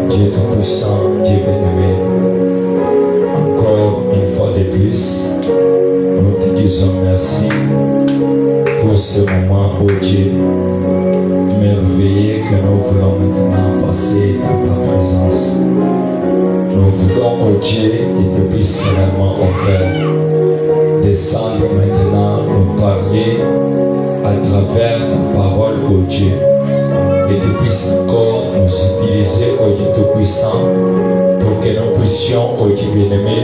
Dieu Tout-Puissant, Dieu bien-aimé, encore une fois de plus, nous te disons merci pour ce moment, oh Dieu, merveilleux que nous voulons maintenant passer à ta présence. Nous voulons, oh Dieu, que tu puisses réellement, oh Père, descendre maintenant nous parler à travers ta parole, oh Dieu. Que tu puisses encore nous utiliser, oh Dieu Tout-Puissant, pour que nous puissions, oh Dieu bien-aimé,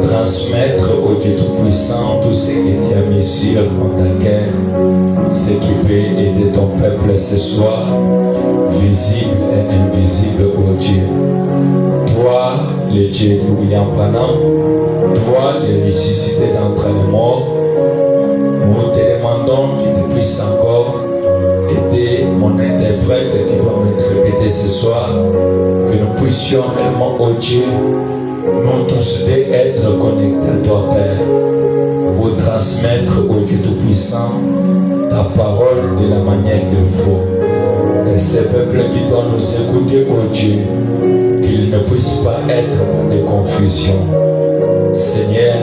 transmettre, oh Dieu Tout-Puissant, tout ce que tu as mis sur ta cœur, ce qui peut aider ton peuple ce soir, visible et invisible, oh Dieu. Toi, le Dieu de William Branham, toi, le ressuscité d'entre les morts, nous te demandons que tu puisses encore aider mon interprète qui va m'interpréter ce soir, que nous puissions réellement, oh Dieu, nous tous être connectés à toi, Père, pour transmettre, oh Dieu Tout-Puissant, ta parole de la manière qu'il faut. Et ces peuples qui doivent nous écouter, oh Dieu, qu'ils ne puissent pas être dans des confusions. Seigneur,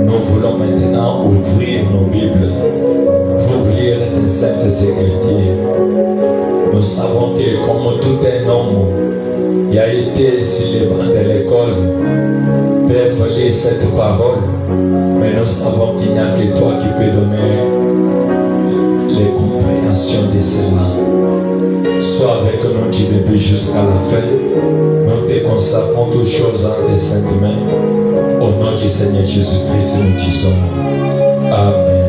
nous voulons maintenant ouvrir nos Bibles pour lire les Saintes Écritures. Nous savons que comme tout un homme qui a été sur les bancs de l'école peut lire cette parole, mais nous savons qu'il n'y a que toi qui peux donner les compréhensions de cela. Sois avec nous du début jusqu'à la fin. Nous te consacrons toutes choses en tes saintes mains. Au nom du Seigneur Jésus-Christ, nous disons Amen.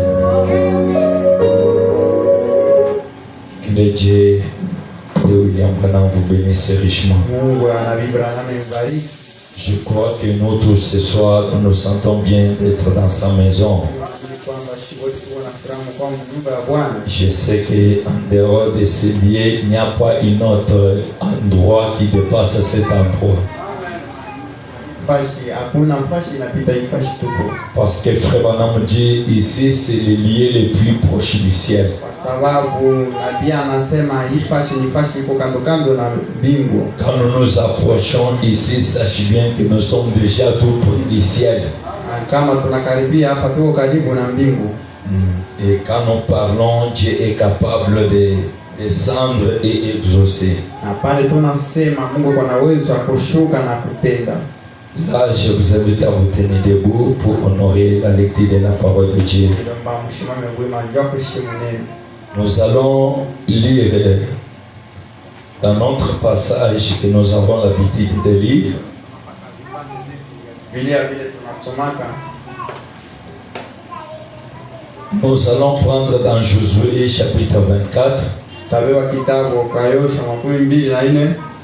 Que le Dieu de William Branham vous bénisse richement. Je crois que nous tous ce soir, nous nous sentons bien d'être dans sa maison. Je sais qu'en dehors de ce lieu, il n'y a pas un autre endroit qui dépasse cet endroit. Parce que Frère Branham dit ici, c'est le lieu le plus proche du ciel. Quand nous nous approchons ici, sachez bien que nous sommes déjà tout près du ciel. Et quand nous parlons, Dieu est capable de descendre et exaucer. Là, je vous invite à vous tenir debout pour honorer la lecture de la parole de Dieu. Nous allons lire dans notre passage que nous avons l'habitude de lire. Nous allons prendre dans Josué chapitre 24,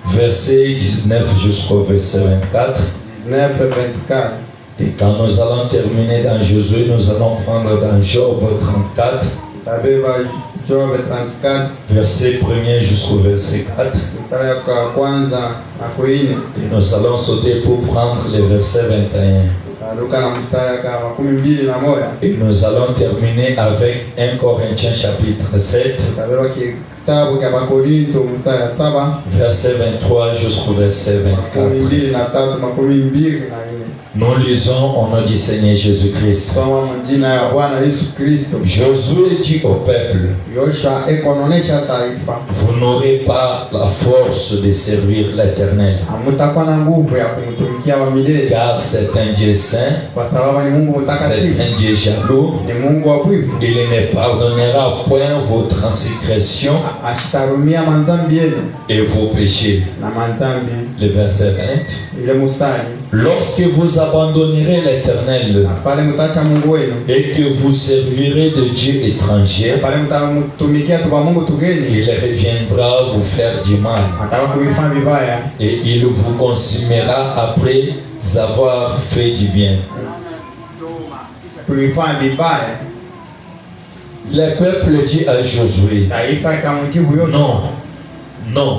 verset 19 jusqu'au verset 24. Et quand nous allons terminer dans Josué, nous allons prendre dans Job 34, verset 1er jusqu'au verset 4. Et nous allons sauter pour prendre le verset 21. Et nous allons terminer avec 1 Corinthiens chapitre 7, verset 23 jusqu'au verset 24. Nous lisons au nom du Seigneur Jésus-Christ. Josué dit au peuple: vous n'aurez pas la force de servir l'Éternel, car c'est un Dieu saint, c'est un Dieu jaloux. Il ne pardonnera point vos transgressions et vos péchés. Le verset 20. Lorsque vous abandonnerez l'Éternel et que vous servirez de dieux étrangers, il reviendra vous faire du mal et il vous consumera après avoir fait du bien. Le peuple dit à Josué: non, non,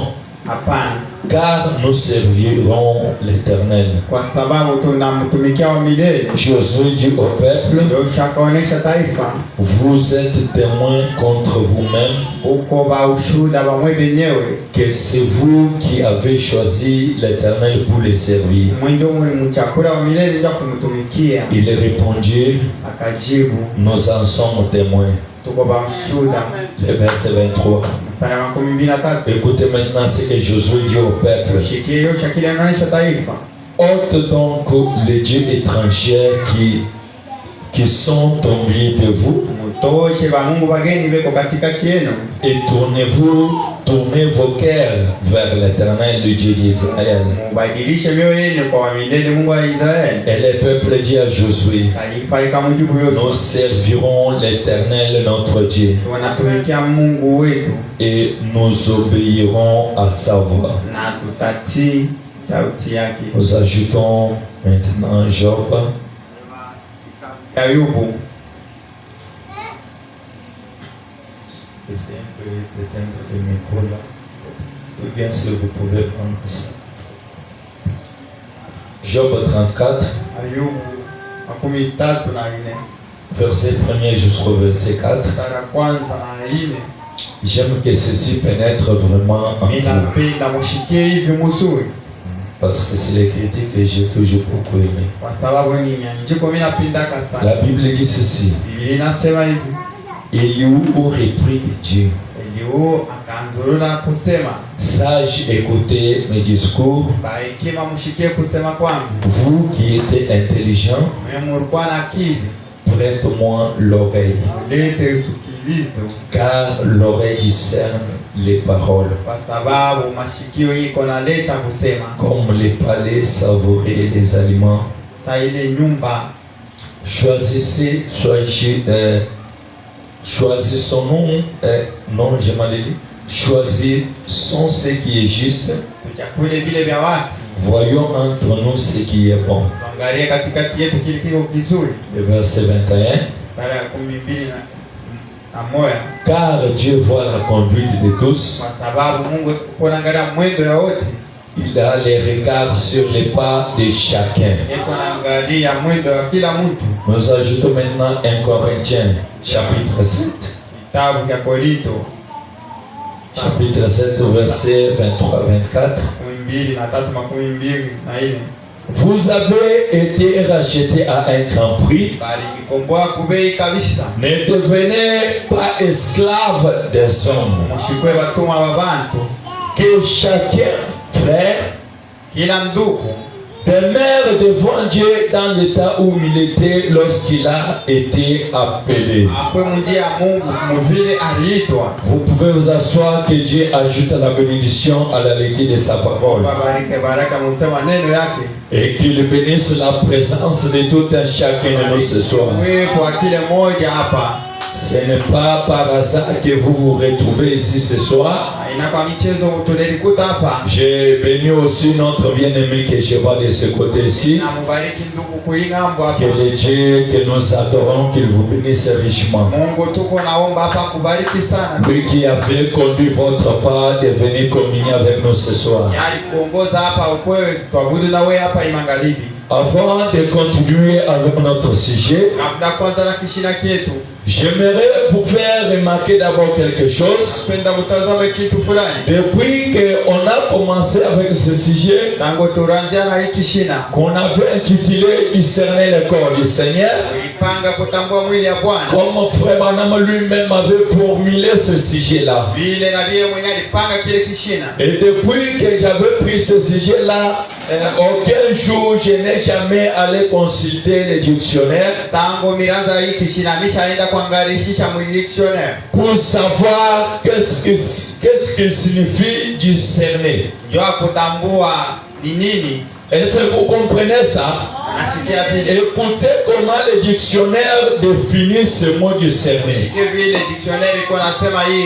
Hapana. Car nous servirons l'Éternel. Kwa sababu tunamtumikia wa milele. Josué dit au peuple, Yoshua akaonesha taifa, vous êtes témoins contre vous-même uko ba ushuhuda ba mwe benyewe que c'est vous qui avez choisi l'Éternel pour le servir. Mwenjo muri mchakula wa milele ndio kumtumikia. Il répondit, akajibu, nous en sommes témoins. Tuko ba ushuhuda. Le verset 23. Écoutez maintenant ce que Josué dit au peuple. Ôte donc les dieux étrangers qui sont au milieu de vous et tournez vos cœurs vers l'Éternel, le Dieu d'Israël. Et le peuple dit à Josué, nous servirons l'Éternel notre Dieu et nous obéirons à sa voix. Nous ajoutons maintenant Job. Essayez un peu d'éteindre le micro là. Ou bien si vous pouvez prendre ça. Job 34. Verset 1er jusqu'au verset 4. J'aime que ceci pénètre vraiment en vous. Parce que c'est les critiques que j'ai toujours beaucoup aimé. La Bible dit ceci. Eliou reprit Dieu. Sage, écoutez mes discours. Vous qui êtes intelligents, prête-moi l'oreille. Car l'oreille discerne les paroles. Comme les palais savourés les aliments. Choisissez, choisissons-nous, non, j'ai mal lu. Choisissons ce qui est juste. Voyons entre nous ce qui est bon. Le verset 21. Car Dieu voit la conduite de tous. Il a les regards sur les pas de chacun. Nous ajoutons maintenant 1 Corinthiens, chapitre 7. Chapitre 7, verset 23-24. Vous avez été rachetés à un grand prix. Ne devenez pas esclaves des hommes. Que chacun, frère, demeure devant Dieu dans l'état où il était lorsqu'il a été appelé. Vous pouvez vous asseoir, que Dieu ajoute à la bénédiction à la lecture de sa parole. Et qu'il bénisse la présence de tout un chacun de nous ce soir. Ce n'est pas par hasard que vous vous retrouvez ici ce soir. J'ai béni aussi notre bien-aimé que je vois de ce côté-ci. Que le Dieu que nous adorons, qu'il vous bénisse richement. Lui qui a fait conduire votre part de venir communier avec nous ce soir. Avant de continuer avec notre sujet, j'aimerais vous faire remarquer d'abord quelque chose. Depuis qu'on a commencé avec ce sujet, qu'on avait intitulé Discerner le corps du Seigneur, comme Frère Branham lui-même avait formulé ce sujet-là. Et depuis que j'avais pris ce sujet-là, auquel jour je n'ai jamais allé consulter le dictionnaire pour savoir qu'est-ce que signifie discerner. Est-ce que vous comprenez ça? Écoutez comment le dictionnaire définit ce mot discerner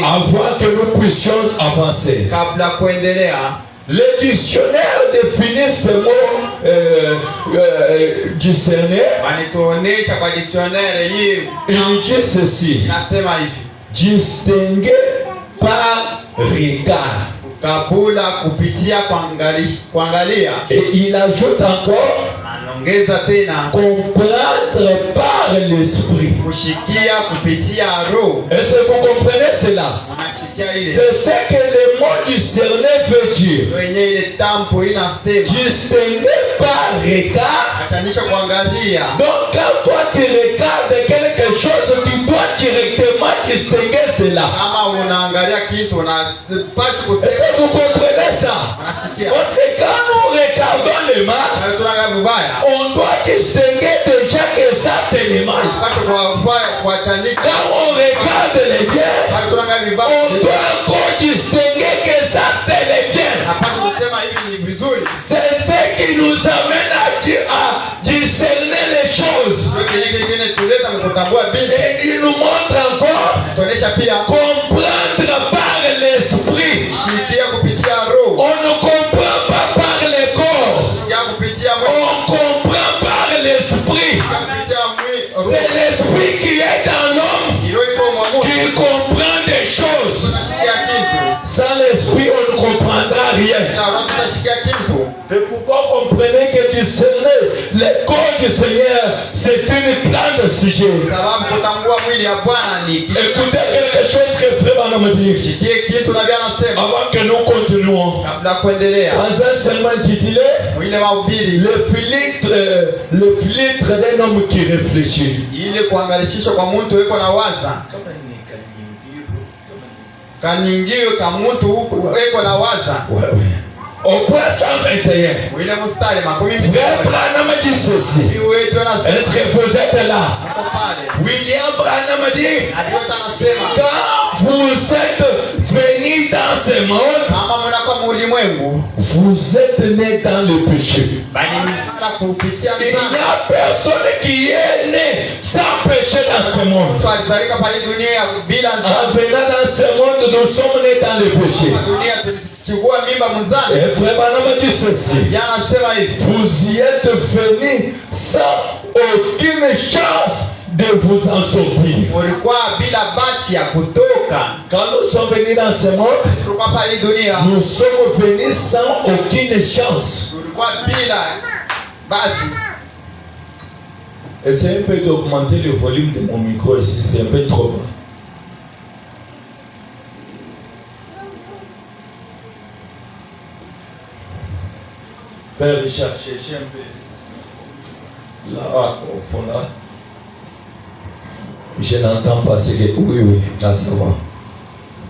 avant que nous puissions avancer. Le dictionnaire définit ce mot discerner. Il dit ceci: distinguer par regard. kabula kupitia kuangalia. Et il ajoute encore Anaongeza tena comprendre par l'esprit. kushikia kupitia roho. Est-ce que vous comprenez cela? Unasikia ile C'est ce que le mot discerner veut dire. wenye ile tampo inasema Distinguer par regard. atanisha kuangalia. Donc quand toi tu regardes quelque chose, tu dois directement distinguer cela. Kama unaangalia kitu unapaswa kusema. Est-ce que vous comprenez ça? Unasikia Parce que quand nous regardons le mal, na tunanga vibaya on doit distinguer déjà que ça c'est le mal. unapaswa kuachanisha. Quand on regarde le bien, Na tunanga on vibaya doit encore distinguer que ça c'est le bien. unapaswa kusema hivi ni vizuri. C'est ce qui nous amène à discerner les choses. Ndio kingine tuleta mkutambua bibi. Et il nous montre encore Tuonesha pia comprendre par l'esprit. shikia kupitia roho. On ne comprend pas par le corps. Shikia kupitia mwili. On comprend par l'esprit. Kupitia mwili. C'est l'esprit qui est dans l'homme Hilo iko mwamuzi. qui comprend des choses. Tunashikia kitu. Sans l'esprit, on ne comprendra rien. Na roho tunashikia kitu. C'est pourquoi comprenez que discerner le corps du Seigneur, c'est une grande sujet. Sababu kutambua mwili ya Bwana ni kitu. Écoutez quelque chose que Frère Branham dit Shikie kitu na Bwana anasema avant que nous continuons. kabla kuendelea. Dans un sermon intitulé Mwile mahubiri le filtre d'un homme qui réfléchit. ile kuangalishishwa kwa mtu yuko na waza. Kaningio ka mtu huko yuko na waza. Ouais, ouais. Au point 121. Mwile mstari makumi Frère Branham dit ceci. wetu anasema Est-ce que vous êtes là? hapo pale. William Branham dit, Adiota anasema quand vous êtes venus dans ce monde, kama mnakuwa mulimwengu vous êtes nés dans le péché. bali msana kupitia Il n'y msana. a personne qui est né sans péché dans ce monde. Mtu alizalika pale dunia bila En dhambi. venant dans ce monde, nous sommes nés dans le péché. Dunia tulichukua mimba mzani. Et Frère Branham dit ceci. Bwana anasema hivi. Vous y êtes venus sans aucune chance de vous en sortir. Mulikuwa bila bahati ya kutoka. Quand nous sommes venus dans ce monde, Tulikuwa pale dunia. nous sommes venus sans aucune chance. Tulikuwa bila bahati. Essayez un peu d'augmenter le volume de mon micro ici, c'est un peu trop bas. Frère Richard, cherchez un peu. Là, au fond là. Je n'entends pas ce que... Oui, là ça va.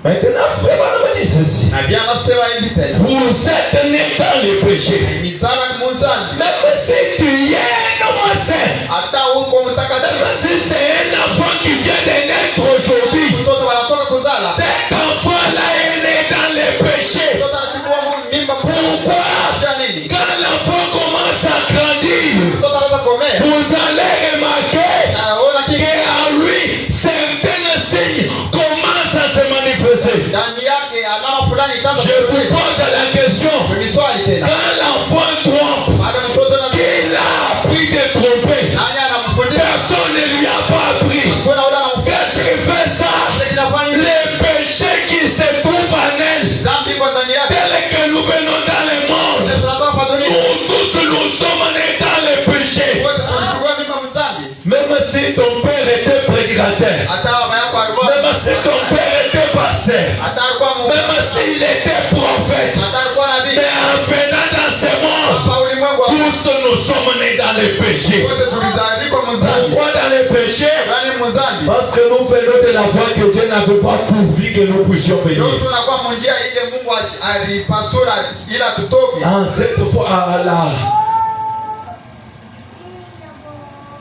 Maintenant, Frère Branham dit ceci. Na Bwana anasema hivi tena. Vous êtes nés dans le péché. Mizana mzani. Même si tu es un homme saint, Hata huko mtakatifu. même si c'est un enfant qui vient de naître aujourd'hui, Mtoto wanatoka kuzala. cet enfant-là est né dans le péché. Mtoto anachukua mimba. Pourquoi? Kwa nini? Quand l'enfant commence à grandir, Mtoto anaweza komea. vous allez remarquer Anaona kitu qu'en lui, certains signes commencent à se manifester. ndani yake, alama fulani itaanza Je vous kuonyesha. pose la question. Ni swali tena. Quand l'enfant trompe, Baada mtoto na qu'il a appris de tromper, nani anamfundisha? personne ne lui a pas appris. Kuna ule anamfundisha Qu'est-ce qui fait ça? kinafanya Le péché qui se trouve en elle, dhambi kwa ndani yake. tel que nous venons dans le monde, Sisi tunatoka kwa dunia. nous tous nous sommes nés dans le péché. Wote tunachukua mimba mzambi. Même si ton père était prédicateur, Hata baba yako alikuwa même si ton père était pasteur, hata alikuwa Mungu. même s'il était prophète, Hata alikuwa nabii. mais en venant dans ce monde, Hapa ulimwengu hapa tous nous sommes nés dans le péché. wote tulizalikwa mzambi. Pourquoi dans le péché? Nani mzambi? Parce que nous venons de la voie que Dieu n'avait pas pourvu que nous puissions venir. Ndio tunakuwa munjia ile Mungu alipasura ila tutoke. En cette fois là.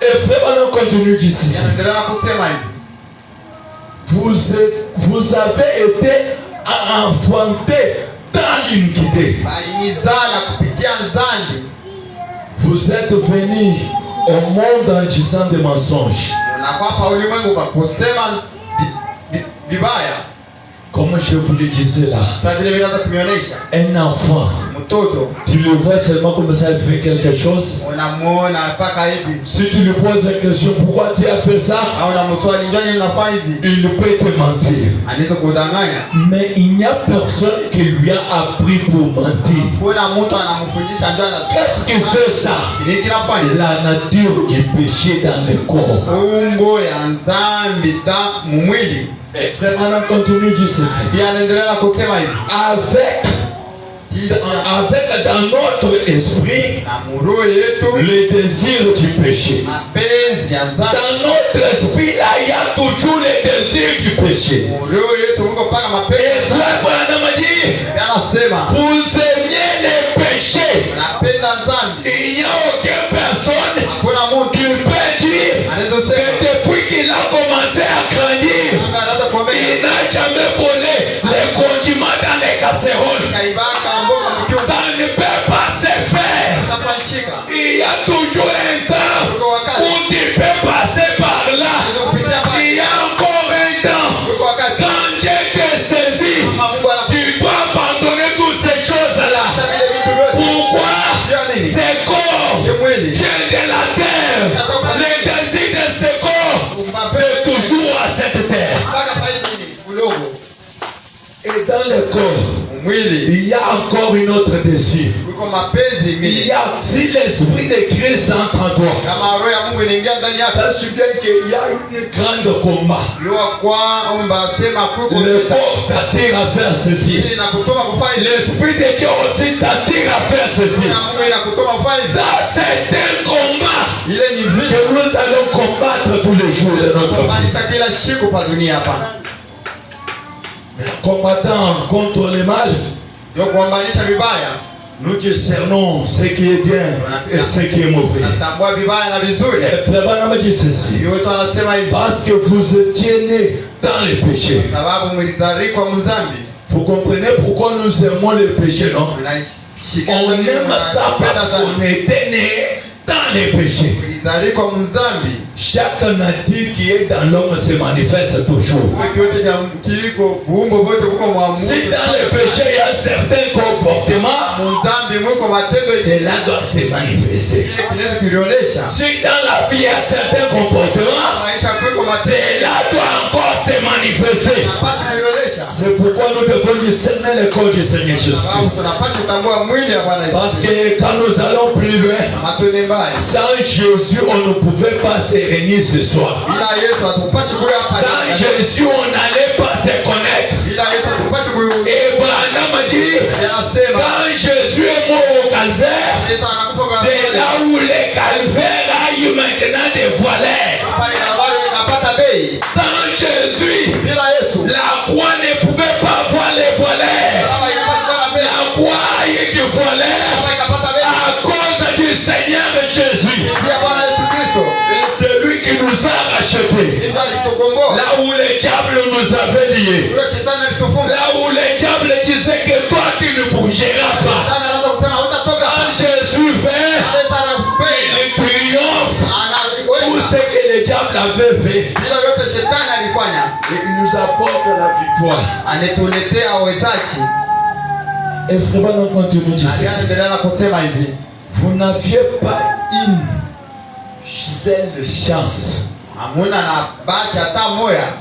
Et frère, on continue d'ici. Yanaendelea kusema hivi. Vous avez été enfantés dans l'iniquité. Balinizala kupitia dhambi. Vous êtes venus au monde en disant des mensonges. Unakuwa hapa ulimwengu kwa kusema vibaya. Comme je vous le disais là, Sasa vile vile hata kumionyesha un enfant mtoto tu le vois seulement comme ça, il fait quelque chose. unamuona mpaka hivi, Si tu lui poses la question pourquoi tu as fait ça, au unamswali njoni unafanya hivi, il peut te mentir. anaweza kudanganya. Mais il n'y a personne qui lui a appris pour mentir. Kuna mtu anamfundisha ndio ana Qu'est-ce qui fait ça? nini kinafanya? La nature du péché dans le corps. Ungo ya nzambi ta mwili. Et frère, on continue de dire ceci. Pia anaendelea kusema hivi. Avec dans notre esprit na muro yetu le désir du péché. Mapenzi ya nzambi. Dans notre esprit là, il y a toujours le désir du péché. Muro yetu uko paka mapenzi. Et frère Branham a dit, anasema vous aimez les péchés. Napenda nzambi. Il n'y a aucune personne Hakuna mtu qui peut dire que depuis qu'il a commencé à grandir, il n'a jamais volé les condiments dans les casseroles. Ça ne peut pas se faire. Il y a toujours un temps où tu peux passer par là. Il y a encore un temps. Quand Dieu te saisit, tu dois abandonner toutes ces choses-là. Pourquoi? Ces corps viennent de la terre. Les désirs de ce corps, c'est toujours à cette terre. Et dans le corps, il y a encore une autre désir. Il y a, si l'esprit de Christ entre en toi, sache bien qu'il y a une grande combat. Le corps t'attire à faire ceci. L'esprit de Dieu aussi t'attire à faire ceci. Dans certains combats que nous allons combattre tous les jours de notre vie. Combattant contre le mal, nous discernons ce qui est bien et ce qui est mauvais. Et frère Branham dit ceci, parce que vous étiez nés dans le péché. Vous comprenez pourquoi nous aimons le péché, non? On aime ça parce qu'on était nés dans le péché. Chaque nature qui est dans l'homme se manifeste toujours. Si dans le péché il y a certains comportements, cela doit se manifester. Si dans la vie il y a certains comportements, cela doit encore se manifester. C'est pourquoi nous devons discerner le corps du Seigneur Jésus-Christ. Parce que quand nous allons plus loin, sans Jésus on ne pouvait pas se réunir ce soir. Sans Jésus on n'allait pas se connaître. Et Branham dit, quand Jésus est mort au calvaire, c'est là où les calvaires aillent maintenant des voileurs. Sans Jésus, la croix ne pouvait pas voir les voileurs. La croix est du voileur à cause du Seigneur Jésus. Et c'est lui qui nous a rachetés. Là où le diable nous avait liés. Là où le diable disait que toi tu ne bougeras pas. Quand Jésus fait, il triomphe. Tout ce que le diable avait fait, il nous apporte la victoire. Et frère, on continue de dire ceci. Vous n'aviez pas une seule chance.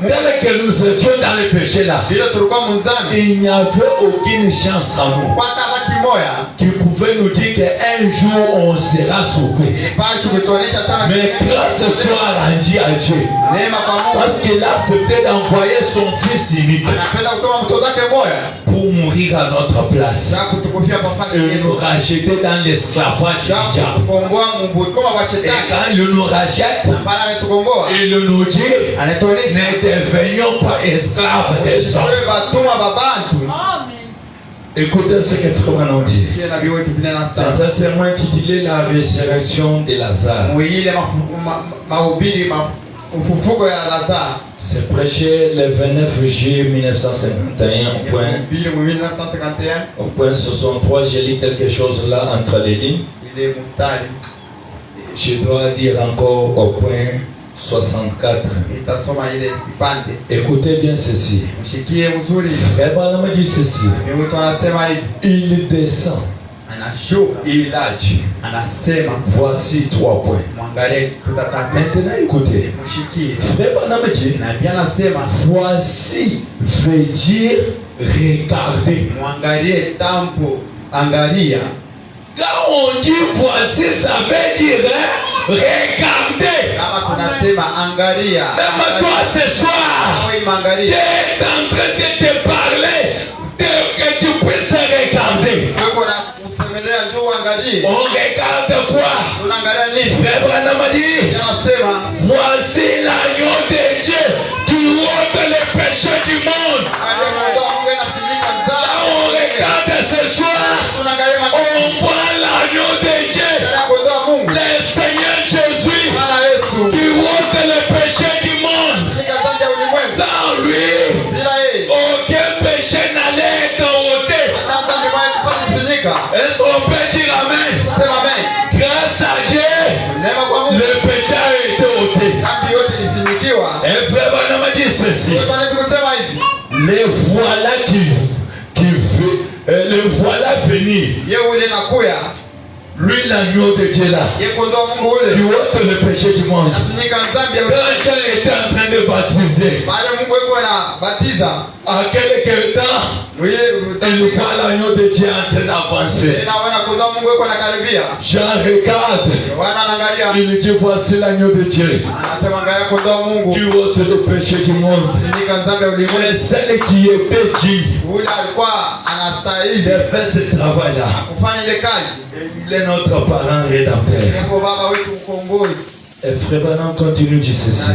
Tel que nous étions dans le péché là, il n'y avait aucune chance à nous qui pouvait nous dire qu'un jour on sera sauvé. Mais grâce soit rendue à Dieu, parce qu'il a accepté d'envoyer son fils unique pour mourir à notre place et nous racheter dans l'esclavage du diable. Et quand il nous rachète, il nous dit, ne devenions pas esclaves des hommes. Écoutez ce que Frère Branham dit. Dans un sermon intitulé La résurrection de Lazare. C'est prêché le 29 juillet 1951 au point 63. J'ai lu quelque chose là entre les lignes. Je dois lire encore au point 64. Écoutez bien ceci. Frère Branham dit ceci. Il descend anashuka, il a dit, anasema voici 3 points. mwangalie tutataka Maintenant écoutez, mshikie. frère Branham dit, Na pia anasema voici veut dire regarder. mwangalie tambo, angalia. Quand on dit voici, ça veut dire regarder. Kama tunasema angalia, Même toi ce soir, wewe Dieu angalia. est en train de te parler que tu puisses regarder. Wewe na kusemelea njoo angalie. On regarde quoi? Unaangalia nini? Frère Branham dit, Anasema voici l'agneau de Dieu qui ôte les péchés du monde. Là on regarde ce soir, on voit l'agneau de Dieu, le Seigneur Jésus qui ôte les péchés du monde. Sans lui, aucun péché n'allait être ôté. Est-ce qu'on peut dire amen? Grâce à Dieu, le péché a été ôté. Et frère Branham dit ceci, les voilà le voilà venir. Lui l'agneau de Dieu là, qui ôte le péché du monde. Quand Dieu était en train de baptiser, à quelque temps, il voit l'agneau de Dieu en train d'avancer. Jean regarde, il dit voici l'agneau de Dieu qui ôte le péché du monde. Mais celle qui était digne de faire ce travail-là, il est notre parent rédempteur. Et frère Branham continue de dire ceci.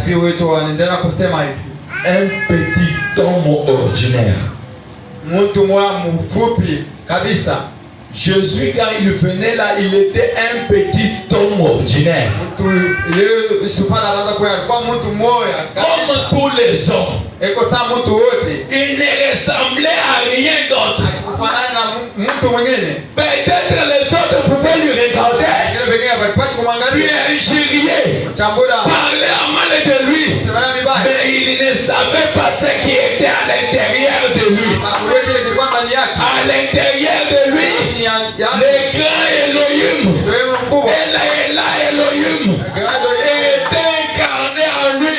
Un petit homme ordinaire. Jésus, quand il venait là, il était un petit homme ordinaire. Comme tous les hommes. Il ne ressemblait à rien d'autre. Peut-être les autres pouvaient lui regarder, lui injurier, parler à mal de lui, mais il ne savait pas ce qui était à l'intérieur de lui. À l'intérieur de lui, le grand Elohim, Elohim, était incarné en lui.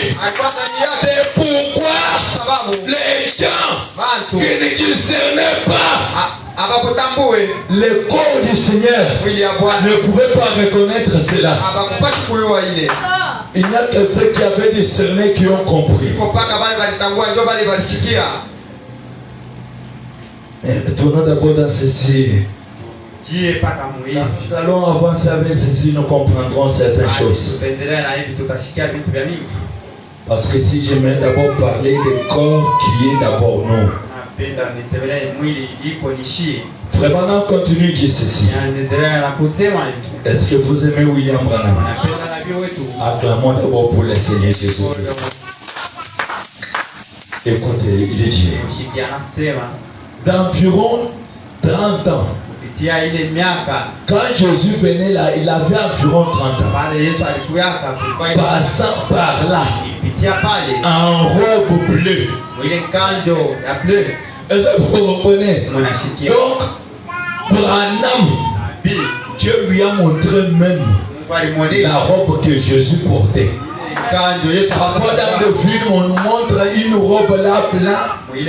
C'est pourquoi les gens qui ne discernaient pas le corps du Seigneur ne pouvaient pas reconnaître cela. Il n'y a que ceux qui avaient discerné qui ont compris. Mais tournons d'abord dans ceci. Nous allons avancer avec ceci, nous comprendrons certaines choses. Parce que si je vais d'abord parler du corps qui est d'abord nous. Frère Branham continue de dire ceci. Est-ce que vous aimez William Branham? Acclamons d'abord pour le Seigneur Jésus. Écoutez, il dit d'environ 30 ans. Quand Jésus venait là, il avait environ 30 ans. Passant par là, en robe bleue. Est-ce que vous comprenez? Donc, Branham, Dieu lui a montré même la robe que Jésus portait. Parfois dans le film, on nous montre une robe là blanche. Mais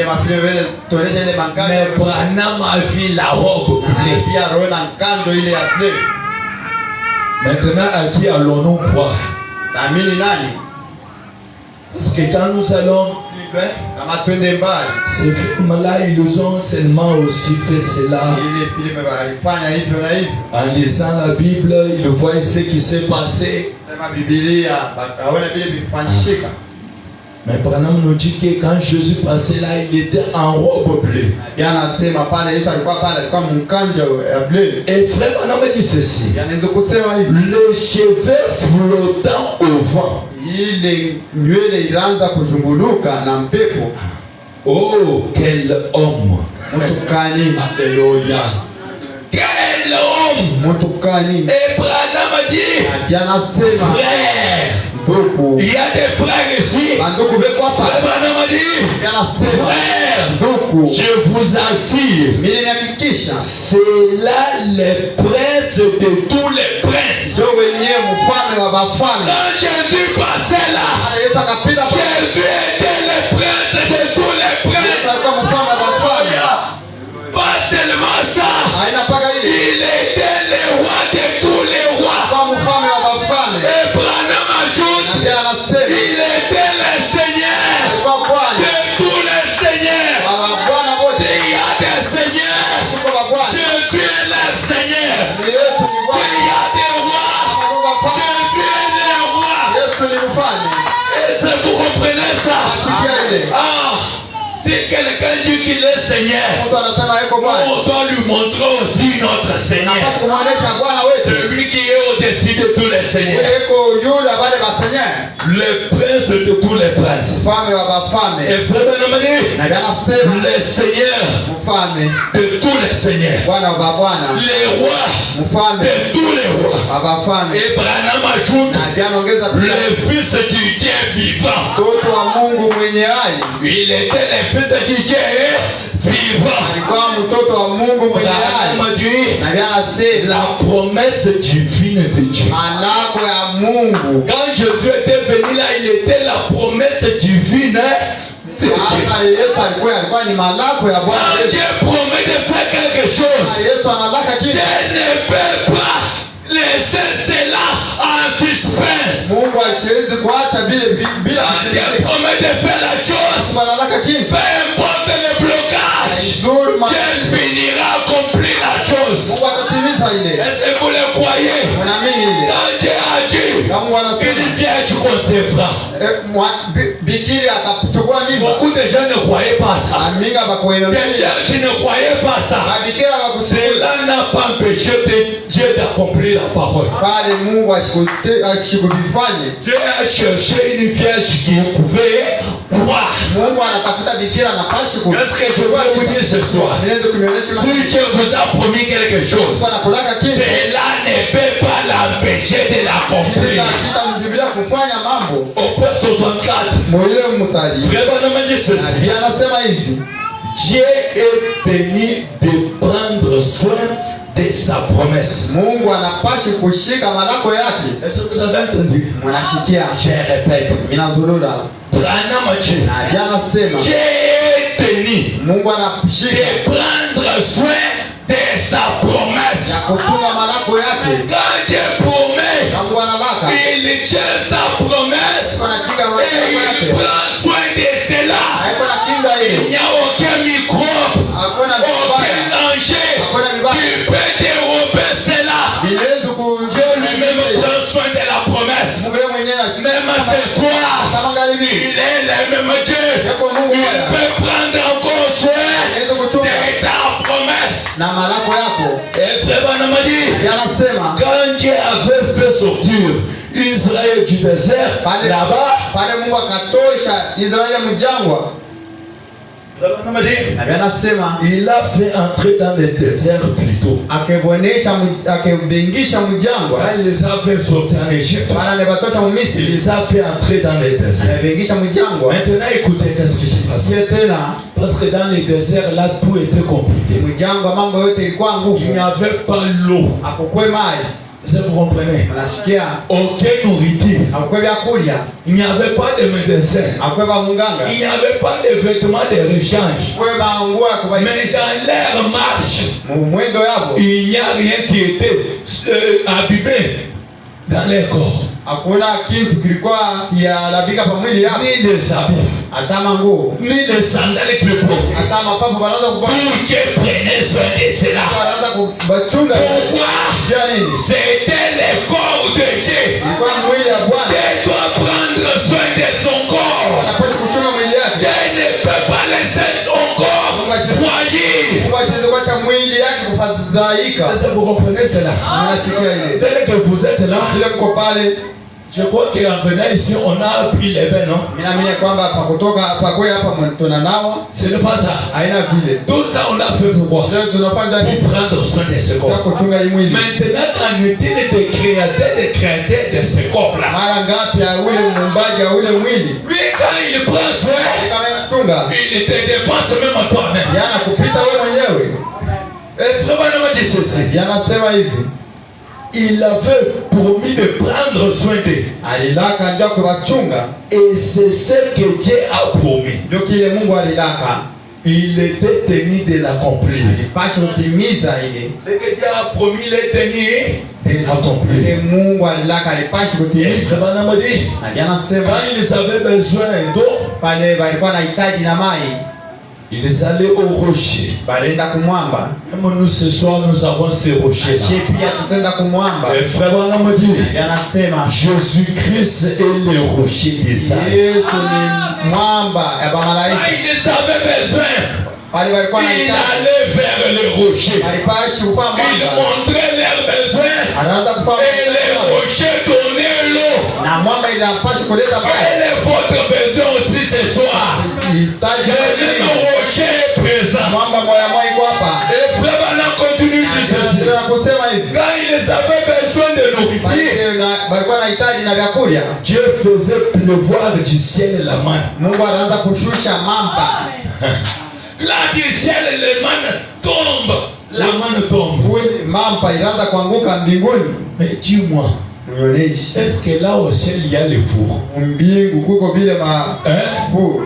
Branham a vu la robe bleue. Maintenant, à qui allons-nous voir? Parce que quand nous allons plus loin, ces films-là, ils ont seulement aussi fait cela. En lisant la Bible, ils voient ce qui s'est passé. Mais Branham nous dit que quand Jésus passait là, il était en robe bleue. Et frère Branham dit ceci. Les cheveux flottant au vent. Oh, quel homme! Alléluia! Quel homme! Et Branham dit, frère, Il y a des frères ici. Abraham a dit, frère, je vous assure, c'est là les princes de tous les princes. Quand Jésus passait là, Jésus était le prince de tous les princes. Pas seulement ça, il était le roi de tous les rois. Et Branham ajoute, il était le Seigneur de tous les seigneurs. Il y a des seigneurs, Jésus est le Seigneur. Il y a des rois, Jésus est le roi. Et si vous comprenez ça, si quelqu'un dit qu'il est Seigneur, on doit lui montrer aussi notre Seigneur. Celui qui est au-dessus de tous les seigneurs. Le prince de tous les princes. Et frère Ben, le Seigneur de tous les seigneurs. Les rois de tous les rois. Et Branham ajoute, le fils du Dieu vivant. Il était le fils du Dieu vivant. Branham a dit, la promesse divine de Dieu. Quand Jésus était venu là, il était la promesse divine de Dieu. Quand Dieu promet de faire quelque chose, Dieu ne peut pas laisser cela en suspense. Quand Dieu promet de faire la chose, peu importe le blocage, Dieu finira à accomplir la chose. Est-ce que vous le croyez? Quand Dieu a dit, une vierge concevra. Beaucoup de gens ne croyaient pas ça. Des vierges ne croyaient pas ça. Cela n'a pas empêché Dieu d'accomplir la parole. Dieu a cherché une vierge qui pouvait croire. Qu'est-ce que je veux vous dire ce soir? Si Dieu vous a promis quelque chose, cela ne peut pas l'empêcher de l'accomplir. Au verset 64, Dieu est venu de prendre soin de sa promesse. Est-ce que vous avez entendu? Je répète. Branham a dit, Dieu est venu de prendre soin de sa promesse. Quand Dieu promet, il tient sa promesse et il prend soin de cela. Il n'y a aucun microbe, aucun danger qui peut dérober cela. Dieu lui-même prend soin de la promesse. Même ce soir, il est le même Dieu. Il peut prendre encore soin de ta promesse. Et frère Branham a dit, quand Dieu avait fait sortir Israël du désert, là-bas, il a fait entrer dans le désert plutôt. Quand il les a fait sortir en Égypte, il les a fait entrer dans le désert. Maintenant écoutez qu'est-ce qui s'est passé. Parce que dans le désert là tout était compliqué. Il n'y avait pas l'eau. Est-ce que vous comprenez? Aucune nourriture. Il n'y avait pas de médecin. Il n'y avait pas de vêtements de rechange. Mais dans leur marche, il n'y a rien qui était abîmé dans leur corps. Ni les habits, ni les sandales qui le portent. Dieu prenait soin de cela. Pourquoi? C'était le corps de Dieu. Dieu doit prendre soin de son corps. Dieu ne peut pas laisser son corps foyer. Est-ce que vous comprenez cela? Dès que vous êtes là, Je crois qu'en venant ici, on a appris les bains, non? Mimi kwamba pakutoka pakwe hapa tunanawa. Ce n'est pas ça. Haina vile. Tout ça on a fait pourquoi? Ndio tunafanya Pour prendre soin de ce corps. kuchunga hii mwili. Maintenant, qu'en est-il des créateurs de ce corps-là? Mara ngapi ya ule muumbaji wa ule mwili? Lui, quand il prend soin, Kama chunga. il te dépense même à toi-même. Yana kupita wewe mwenyewe. Et vraiment, dit ceci. Yanasema hivi. Il avait promis de prendre soin d'eux. Alilaka ndio kuwachunga. Et c'est ce que Dieu a promis. Ndio kile Mungu alilaka. Il était tenu de l'accomplir. Alipasha kutimiza ile. Ce que Dieu a promis, il est tenu de l'accomplir. Ile Mungu alilaka alipasha kutimiza. Yanasema Quand ils avaient besoin d'eau, pale walikuwa wanahitaji na maji. ils allaient au rocher. Balienda kumwamba. Même nous ce soir, nous avons ces rochers-là. Pia tutaenda kumwamba. Et frère Branham dit, Yanasema Jésus-Christ est le rocher des âmes. Yesu ni mwamba ya bamalaika. Quand ils avaient besoin, Pale walikuwa il wanahitaji. allait vers le rocher. Alipashi kufanya Il mwamba. montrait leurs besoins. Anaanza kufanya Et le rocher donnait l'eau. na mwamba inapasha kuleta maji. Quel est votre besoin aussi ce soir? Hitaji Le même rocher est présent. mwamba moya moya iko hapa. Et frère Branham continue de dire ceci. Ndio nakusema hivi. Quand ils avaient besoin de nourriture, Walikuwa wanahitaji na vyakula. Dieu faisait pleuvoir du ciel la manne. Mungu anaanza kushusha mamba. Là du ciel, les mannes tombent. La manne tombe. Mamba inaanza kuanguka mbinguni. Mais dis-moi, Nionyeshe. est-ce que là au ciel il y a les fours? Mbingu kuko vile mafu.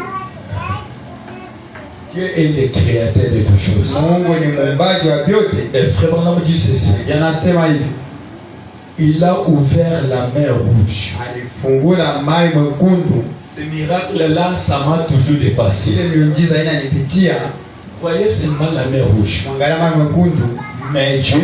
Dieu est le créateur de toutes choses. Mungu ni muumbaji wa vyote. Et frère Branham dit ceci. Yanasema hivi. Il a ouvert la mer rouge. Alifungula mai mwekundu. Ce miracle-là, ça m'a toujours dépassé. Ile miujiza inanipitia. Voyez seulement la mer rouge. Mwangalia mai mwekundu. Mais Dieu,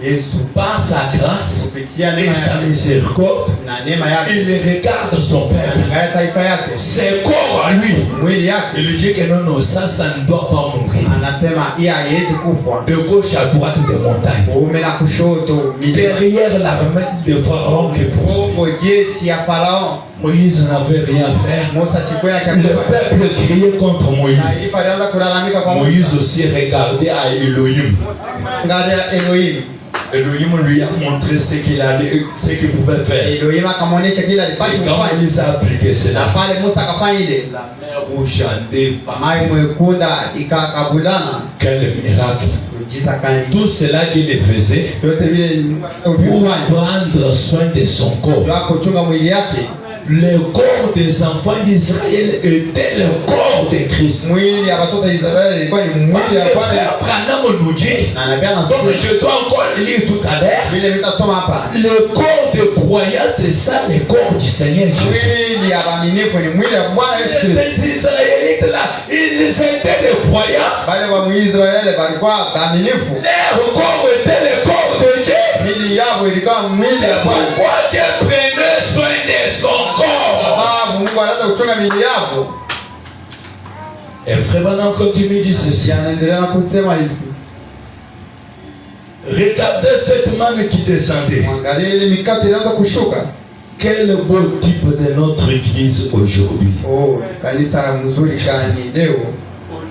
Yesu par sa grâce kupitia et neema sa yake miséricorde, na neema yake il regarde son peuple, angalia taifa yake, ses corps à lui. mwili yake. Il lui dit que non, non, ça ne doit pas mourir. Anasema hii haiwezi kufa. De gauche à droite des montagnes. Uume na kushoto milima. Derrière l'armée de Pharaon qui poursuit. Mungu jeshi ya Farao. Moïse n'avait rien à faire. Musa sikwenda cha Le kufa. peuple criait contre Moïse. Taifa alianza kulalamika kwa Moïse aussi regardait à Elohim. Angalia Elohim. Elohim lui a montré ce qu'il pouvait faire. Elohim akamwonyesha kile alipaswa Et quand kufanya. Moïse a appliqué Na cela, pale Musa akafanya ile. la mer rouge en départ. Mai mwekunda ikakabulana. Quel miracle. Miujiza kani. Tout cela qu'il faisait Yote vile pour ulifanya. prendre soin de son corps. Ndio kuchunga mwili yake. Le corps des enfants d'Israël était le corps de Christ. Mwili ya watoto wa Israeli ilikuwa ni mwili ya Bwana. Branham nous dit, Na nabii donc anasema je dois encore lire tout à l'heure, vile vitasoma hapa. le corps de croyants, c'est ça le corps du Seigneur Jésus. Mwili ya waaminifu ni mwili ya Bwana Yesu Kristo. Ces Israélites là, ils étaient des croyants. Wale wa Israeli walikuwa waaminifu. Leur corps était le corps de Dieu. Mwili yao ilikuwa mwili ya Bwana. Pourquoi Dieu prenait soin de son corps? Sababu Mungu anaanza kuchunga mwili yao. Et frère Branham continue dit ceci. Anaendelea kusema hivi. Regardez cette manne qui descendait. Angalia ile mikate inaanza kushuka. Quel beau type de notre église aujourd'hui. Oh, kanisa mzuri kani leo.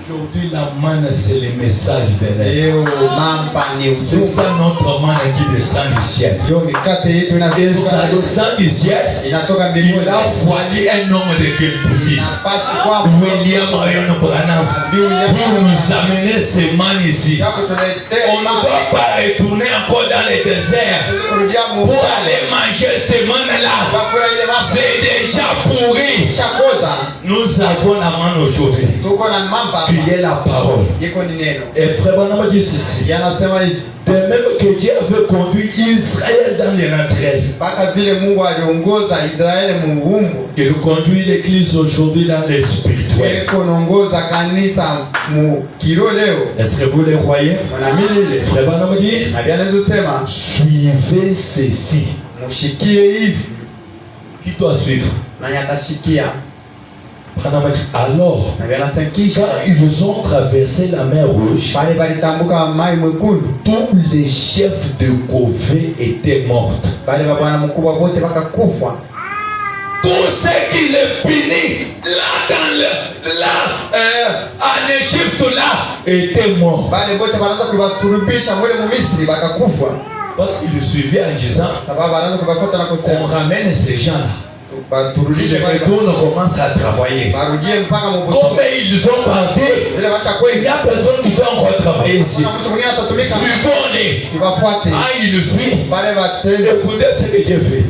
Aujourd'hui, la manne, c'est le message de l'air. Leo mamba ni C'est uzuri. ça notre manne qui descend du ciel. Ndio mikate yetu Et ça inatoka descend du ciel. inatoka mbinguni. Il a fallu un homme de Kentucky, Napashi kwa William Marion Branham, pour nous amener ces mannes ici. yako tuletea On ne doit pas retourner encore dans le désert kurudia pour Mungu. aller manger ces mannes-là. Bakula ile mamba C'est déjà pourri. chakoza. Nous avons la manne aujourd'hui, Tuko na mamba qui est la parole. iko ni neno. Et frère Branham dit ceci. Yanasema hivi. De même que Dieu avait conduit Israël dans les naturels, Mpaka vile Mungu aliongoza Israeli muumbo. il conduit l'église aujourd'hui dans les spirituels. Eko naongoza kanisa mu kilo leo. Est-ce que vous les croyez? Wanaamini ile. Frère Branham dit, Na bien anasema suivez ceci. mshikie hivi Qui doit suivre? na yatashikia. Branham dit, alors, Na bien anasema kisha quand ils ont traversé la mer Rouge, pale balitambuka mai mwekundu. tous les chefs de Gové étaient morts. Pale bwana mkubwa wote wakakufa. tout ce qui les punit en Égypte là était mort. Bale bote banaanza kubasurubisha mule mu Misri bakakufa. Parce qu'ils le suivaient en disant on ramène ces gens-là. Je retourne, on commence à travailler. Comme ils ont parti, il n'y a personne qui doit encore travailler ici. Suivons-les. Ils suivent. Écoutez ce que Dieu fait.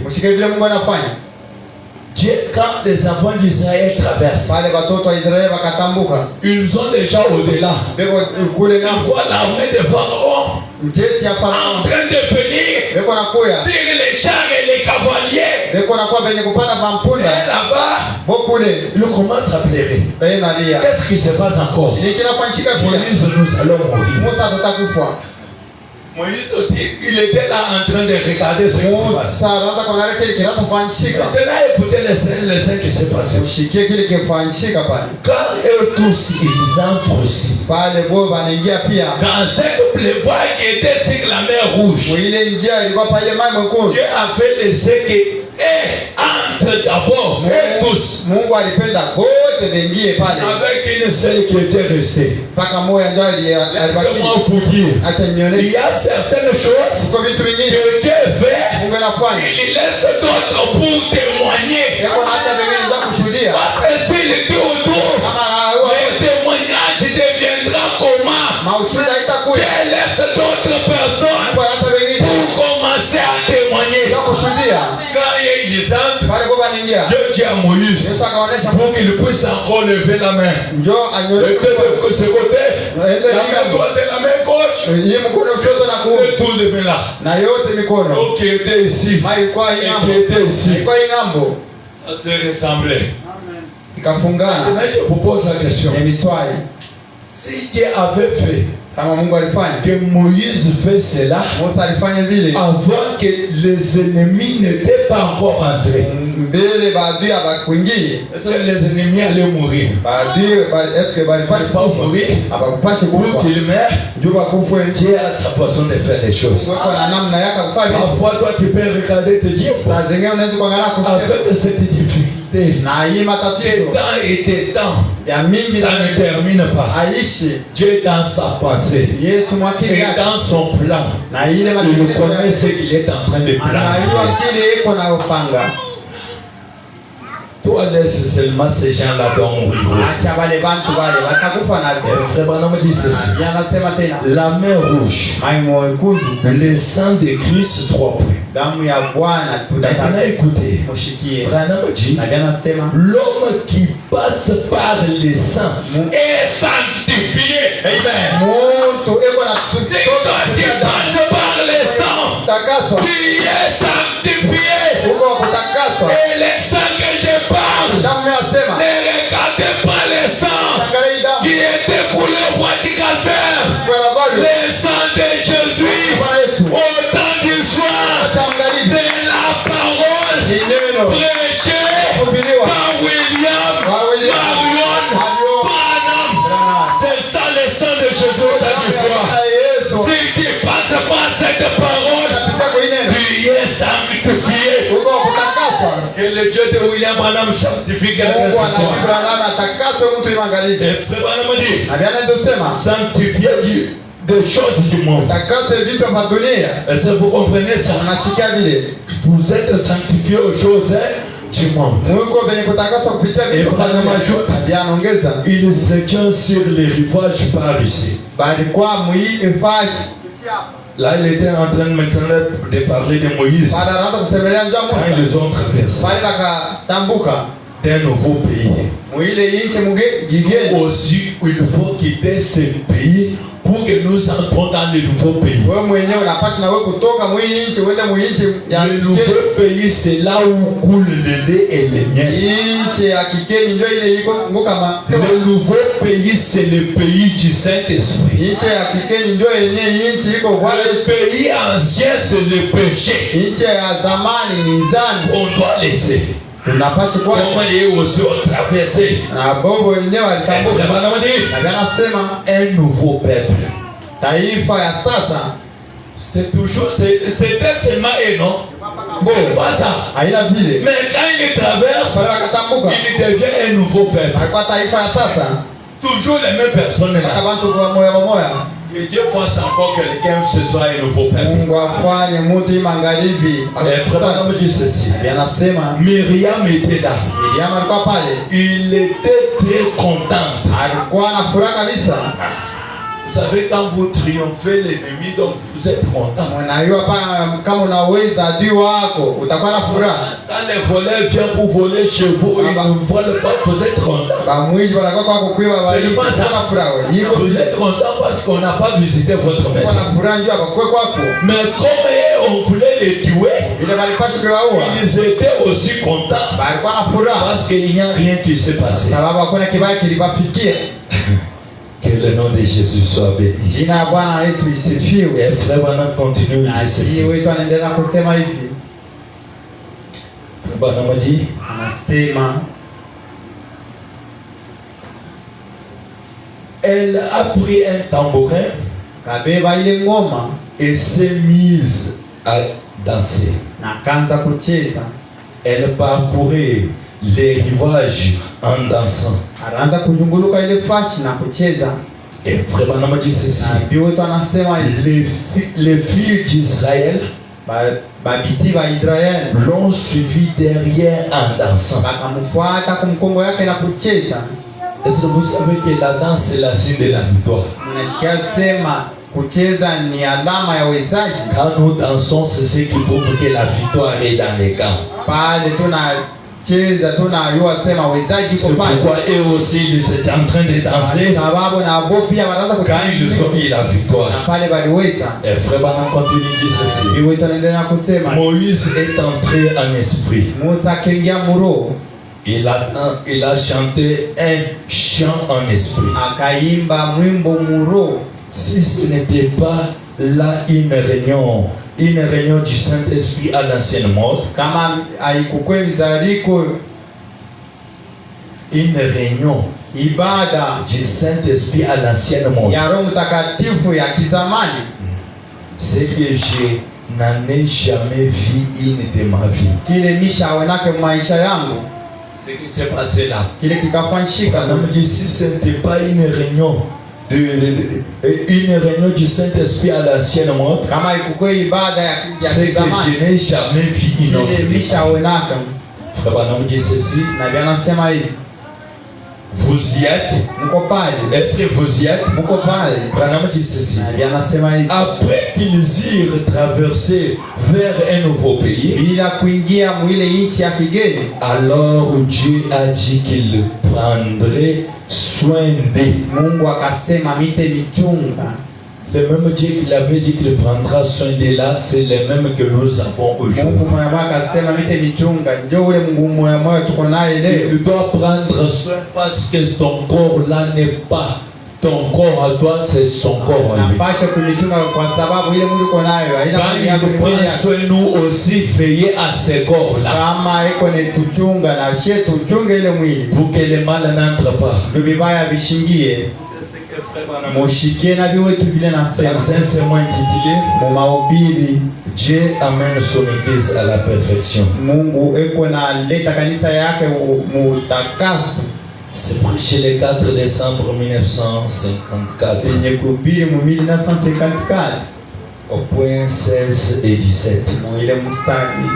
Dieu, quand les enfants d'Israël traversent, ils sont déjà au-delà. Ils voient l'armée de Pharaon en train de venir sur les chars et les cavaliers. Et là-bas, ils commencent à pleurer. Qu'est-ce qui se passe encore? Moïse, nous allons mourir. Moïse, il était là en train de regarder ce qui se passe. Maintenant, écoutez les scènes qui se passent. Quand eux tous, ils entrent aussi dans cette pleuvoie qui était sur la mer Rouge, Dieu a fait laisser que entre d'abord et tous avec une seule qui était restée. Laissez-moi vous dire, il y a certaines choses que Dieu fait, il laisse d'autres pour témoigner. Parce que s'il dit autour, le témoignage deviendra comment? Dieu laisse d'autres personnes pour commencer à témoigner. Quand il y a Dieu dit à Moïse pour qu'il puisse encore lever la main. De ce côté, la main droite et la main gauche. Et tout lever là. Donc qui était ici et qui était ici, ça se ressemblait. Maintenant je vous pose la question. Si Dieu avait fait que Moïse fait cela avant que les ennemis n'étaient pas encore entrés, est-ce que les ennemis allaient mourir? Pas mourir pour qu'ils meurent. Dieu a sa façon de faire les choses. Parfois toi tu peux regarder te dire avec cette difficulté, des temps et des temps, ça ne termine pas. Dieu dans sa pensée et dans son plan, il connaît ce qu'il est en train de planifier. Toi laisse seulement ces gens-là dans mourir aussi. Frère Branham dit ceci: la mer rouge, le sang de Christ, 3 points. Maintenant écoutez, Branham dit l'homme qui passe par le sang est sanctifié. Amen. Si toi tu passes par le sang, tu es sanctifié. Et le sang que je parle, ne regardez pas le sang qui est écoulé au bois du calvaire. Le sang de Jésus, au temps du soir, c'est la parole prêchée par William Marion Branham. C'est ça le sang de Jésus au temps du soir. Si tu passes par cette parole, tu es sanctifié. Que le Dieu de William Branham sanctifie quelqu'un ce soir. Et Frère Branham dit sanctifier des choses du monde. Est-ce que vous comprenez ça? Vous êtes sanctifiés aux choses du monde. Et Branham ajoute, ils étaient sur les rivages par ici. Là, il était en train maintenant de parler de Moïse quand ils ont traversé d'un nouveau pays. Aussi, il faut quitter ce pays pour que nous entrons dans le nouveau pays. Le nouveau pays, c'est là où coule le lait et le miel. Le nouveau pays, c'est le pays du Saint-Esprit. Le pays ancien, c'est le péché. On doit laisser. Comment il est aussi traversé. Un nouveau peuple. C'est toujours, c'était ce seulement et non. C'est pas ça. Haina vile. Mais quand il traverse, Pale wakatambuka. il devient un nouveau peuple. Alikuwa taifa ya sasa. Toujours les mêmes personnes là. Akabantu kwa moya moya. Que Dieu fasse encore que quelqu'un ce soit un nouveau peuple. Mungu afanye mtu magharibi. Et frère, me dit ceci. Anasema Myriam était là. Miriam alikuwa pale. Il était très content. Alikuwa na furaha kabisa. Vous savez, quand vous triomphez l'ennemi, donc vous êtes content. Unajua kama unaweza adui wako utakuwa na furaha. Quand les voleurs viennent pour voler chez vous, ils ne volent pas, vous êtes content. Bamwizi wanakuwa kwa kukuiba bali kuna furaha wewe. Vous êtes content parce qu'on n'a pas visité votre maison. Kuna furaha ndio hapa kwako. Mais comme on voulait les tuer, Ile balipasha kuwaua. ils étaient aussi contents Balikuwa na furaha parce qu'il n'y a rien qui s'est passé. sababu hakuna kibaya kilibafikia. Que le nom de Jésus soit béni. Jina la Bwana Yesu lisifiwe. Et frère, Branham continue de dire ceci. Wetu anaendelea kusema hivi. Frère Branham dit, Anasema elle a pris un tambourin kabeba ile ngoma et s'est mise à danser. na kaanza kucheza. Elle parcourait les rivages en dansant. Anaanza kuzunguruka ile fashi na kucheza. Et frère Branham dit ceci. Nabii wetu anasema Les filles d'Israël babiti wa Israeli l'ont suivi derrière en dansant. bakamfuata kumkongo yake na kucheza. Est-ce que vous savez que la danse c'est la signe de la victoire? Mnasikia sema kucheza ni alama ya wezaji. Quand nous dansons, c'est ce qui prouve que la victoire est dans les camps. Pale tunacheza tunayua sema wezaji C'est kwa pale. pourquoi eux aussi ils étaient en train de danser. Sababu na bo pia wanaanza Quand ils ont eu la victoire. na pale baliweza. Et frère Branham continue de dire ceci. Iwe tunaendelea kusema Moïse est entré en esprit. Musa akaingia muro Il a chanté un chant en esprit. akaimba mwimbo muro. Si ce n'était pas là une réunion du Saint-Esprit à l'ancienne mort, Kama haikukwe mizariko une réunion ibada du Saint-Esprit à l'ancienne mort, ya Roho Mtakatifu ya kizamani, c'est que je n'en ai jamais vu une de ma vie. kile mishaonake maisha yangu, Ce qui s'est passé là. kile kikafanyika. On me dit si ce n'était pas une réunion du Saint-Esprit à l'ancienne mort, Kama haikukwe ibada ya c'est que kizamani, je n'ai jamais vu une autre kile de ma vie. mishaonaka. Frère Branham dit ceci. Na bia nasema hivi, Vous y êtes? mko pale, Est-ce que vous y êtes? mko pale. Branham dit ceci. Na bia nasema hivi, Après qu'ils eurent traversé vers un nouveau pays, bila kuingia mwile nchi ya kigeni, alors Dieu a dit qu'il prendrait soin d'eux. Mungu akasema mite michunga. Le même Dieu qu'il avait dit qu'il prendra soin d'eux là, c'est le même que nous avons Mungu aujourd'hui. moya moya akasema mite michunga. Ndio ule Mungu moya moya tuko naye leo. Il doit prendre soin parce que ton corps là n'est pas ton corps à toi, c'est son corps à lui. Napasha kumichunga kwa sababu ile mwili uko nayo haina Quand mwili yako il ni mwili prend yako. soin, nous aussi veiller à ce corps là Kama iko ni tuchunga na she tuchunge ile mwili. pour que le mal n'entre pas. Ndio vibaya vishingie. Mushikie na viwetu vile Dans nasema. un sermon intitulé Mu mahubiri Dieu amène son église à la perfection. Mungu eko na leta kanisa yake mutakafu. C'est prêché le 4 décembre 1954 Yenye kuhubiri mu 1954 au point 16 et 17. mu ile mstari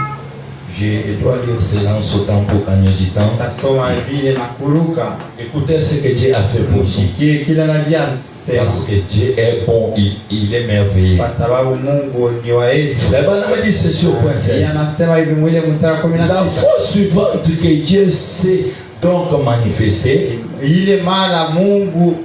Je dois lire cela en sautant pour gagner du temps. tasoma vile na kuruka. Écoutez ce que Dieu a fait pour nous. Mushikie kila nabii anasema Parce que Dieu est bon, il est merveilleux. kwa sababu Mungu ni wa heri. Frère Branham dit ceci au point Yeye 16. anasema hivi mwile mstari wa La 16. fois suivante que Dieu s'est donc manifesté, Ile mara Mungu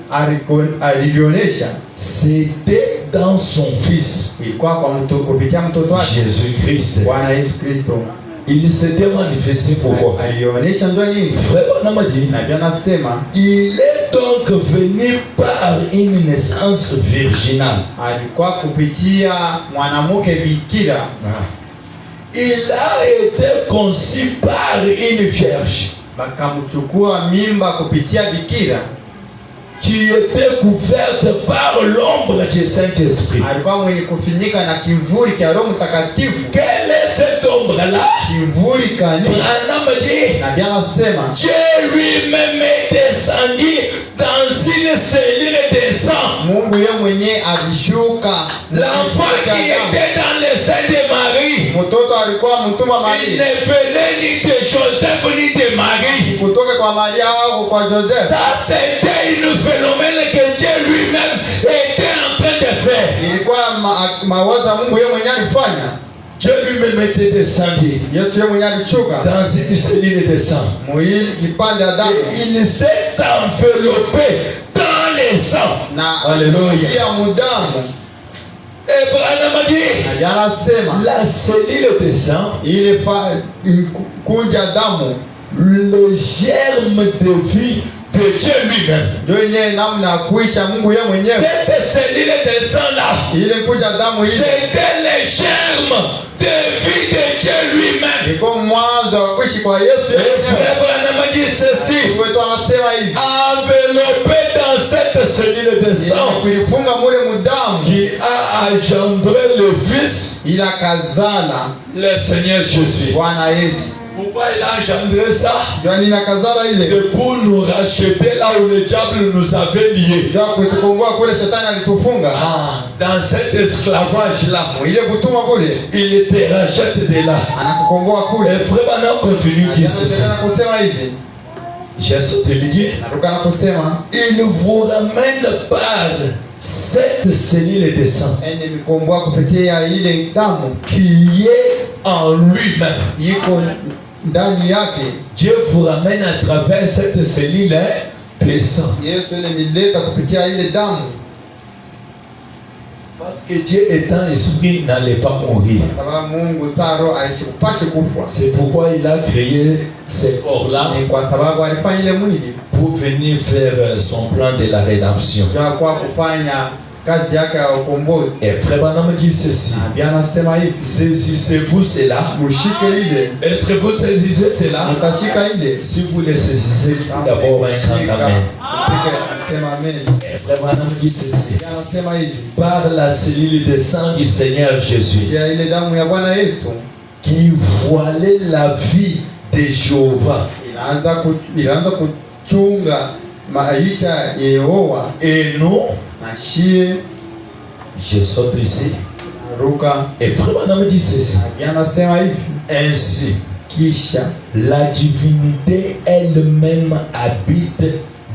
alilionyesha c'était dans son Fils, ilikuwa kwa kupitia mtoto wake Jésus-Christ. Bwana Yesu Kristo. Il s'était manifesté pourquoi? Alionyesha njoo nini? Frère Branham dit, Na Biblia nasema il est donc venu par une naissance virginale. alikuwa kupitia mwanamke bikira. Il a été conçu par une vierge. Bakamchukua mimba kupitia bikira. qui était couverte par l'ombre du Saint-Esprit. alikuwa mwenye kufinyika na kivuli cha Roho Mtakatifu. Quelle est cette ombre-là? Kivuli kani? Branham dit, Na bien anasema Dieu lui-même est descendu dans une cellule de sang. Mungu yeye mwenyewe alishuka. L'enfant qui était dans le sein de Marie, Mtoto alikuwa mtumwa il Maria. ne venait ni de Joseph ni de Marie. Kutoka kwa Maria au kwa Joseph. Ça, c'était une phénomène que Dieu lui-même était en train de faire. Ilikuwa mawazo ya Mungu yeye mwenyewe alifanya. Dieu lui-même était descendu Yesu yeye mwenyewe alishuka. dans une cellule de sang. Mwili kipande ya damu. Il s'est enveloppé dans les sangs. Na Alléluia. ya mudamu. Et Branham dit, Anasema la cellule de sang, ile kunja damu le germe de vie de Dieu lui-même. ndio yenyewe namna ya kuisha Mungu yeye mwenyewe. Cette cellule de sang là, Ile kunja damu ile c'était le germe de vie de Dieu lui-même. ilikuwa mwanzo wa kuishi kwa Yesu Et yeye frère mwenyewe. Branham dit ceci, Wetu anasema hivi. enveloppé dans cette cellule de sang Kulifunga mule mudamu qui a engendré le Fils, ila kazala le Seigneur Jésus. Bwana Yesu. Pourquoi il a engendré ça? Ndio nina kazala ile. C'est pour nous racheter là où le diable nous avait liés. Ndio kutukomboa kule shetani alitufunga. Dans cet esclavage-là, Ile kutuma kule il te rachète de là. anakukomboa Et kule. frère Branham continue de dire ceci. Anaendelea kusema hivi. Jésus te le dit. Naruka na kusema Il vous ramène par cette cellule de sang ende mikomboa kupitia ile damu qui est en lui-même. iko ndani yake. Dieu vous ramène à travers cette cellule de sang. Yesu ile mileta kupitia ile damu. Parce que Dieu étant esprit n'allait pas mourir. Sababu Mungu saa roho alishikupashe kufa. C'est pourquoi il a créé ces corps-là Ni kwa sababu alifanya ile mwili pour venir faire son plan de la rédemption. ndio kwa kufanya kazi yake ya ukombozi. Et frère Branham dit ceci. Bia anasema hivi. Saisissez-vous cela. Mushike ile. Est-ce que vous saisissez cela? Mtashika ile. Si vous le saisissez, tout d'abord un grand amen. Anasema amen. Et frère Branham dit ceci. Bia anasema hivi. Par la cellule de sang du Seigneur Jésus, Ya ile damu ya Bwana Yesu qui voilait la vie de Jéhovah, inaanza kuchunga maisha ya Yehova. et nous, Na shie je saute ici. ruka. Et frère Branham dit ceci. Bia anasema hivi. Ainsi, Kisha la divinité elle-même habite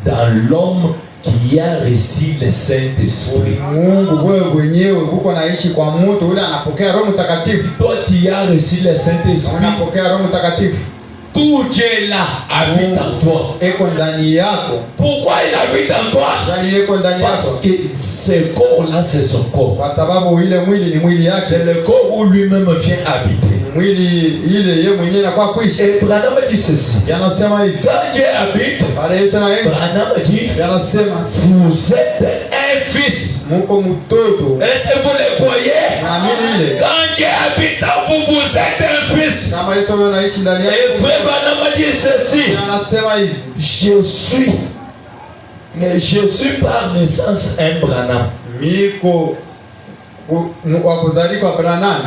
dans l'homme qui a reçu le Saint-Esprit. Mungu wewe mwenyewe uko naishi kwa mtu ule anapokea Roho Mtakatifu. Toi, tu as reçu le Saint-Esprit. Unapokea Roho Mtakatifu. Tout Dieu là habite en toi. Eko ndani yako. Pourquoi il habite en toi? Yaani eko ndani Parce yako. que ce corps-là, c'est son corps. Kwa sababu ile mwili ni mwili yake. C'est le corps où lui-même vient habiter. Mwili ile yeye mwenyewe anakuwa kuishi. Et Branham dit ceci. Yanasema hivi. Quand Dieu habite, Pale Yesu na yeye. Branham dit, Yanasema vous êtes un fils. muko mtoto. Est-ce que vous le croyez? Naamini ile. Quand Dieu habite en vous, vous êtes un fils. Kama Yesu wewe unaishi ndani yako. Et frère Branham dit ceci. Yanasema hivi. Je suis par naissance un Branham. Miko wa kuzalika wa Branham.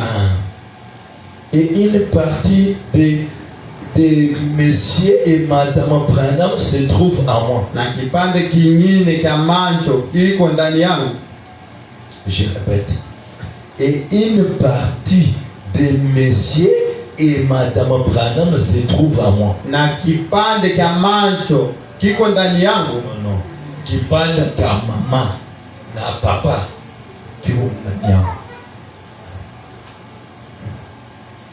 Et une partie de monsieur et madame Branham se trouve en moi. Na kipande kingine cha mancho kiko ndani yangu. Je répète. Et une partie de monsieur et madame Branham se trouve en moi. Na kipande cha mancho kiko ndani yangu. Non, non. Kipande cha mama na papa kiko ndani yangu.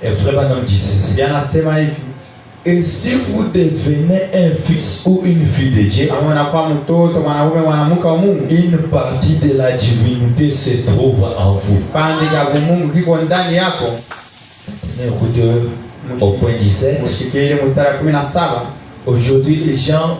Et frère Branham dit ceci. Yanasema hivi. Et si vous devenez un fils ou une fille de Dieu, Kama unakuwa mtoto mwanaume mwanamke wa Mungu, une partie de la divinité se trouve en vous. kipande cha Mungu kiko ndani yako. Écoutez au point 17. Mshike ile mstari wa 17. Aujourd'hui, les gens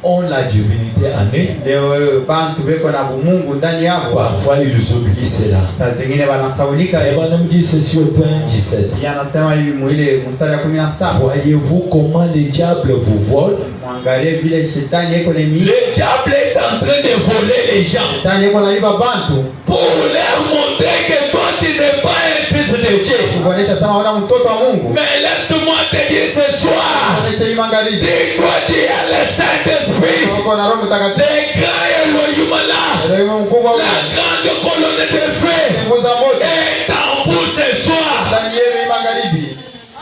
ont la divinité en eux. Leo bantu beko na Mungu ndani yao. Parfois, ils oublient cela. Saa zingine wanasaulika. Et on me dit ceci au point 17. Yanasema hivi mwile mstari wa 17. Voyez-vous comment le diable vous vole? Mwangalie vile shetani yeko ni Le diable est en train de voler les gens. Shetani yuko naiba bantu Pour leur montrer que toi tu n'es pas un fils de Dieu. kuonesha sama wana mtoto wa Mungu. Mais laisse-moi te dire ce soir. Kuonesha hii magharibi. Si toi tu as le Saint-Esprit. Uko na Roho Mtakatifu. Le grand Elohim là. Elohim mkubwa. La grande colonne de feu. Nguza moto. Est en vous ce soir. Ndani yenu hii magharibi.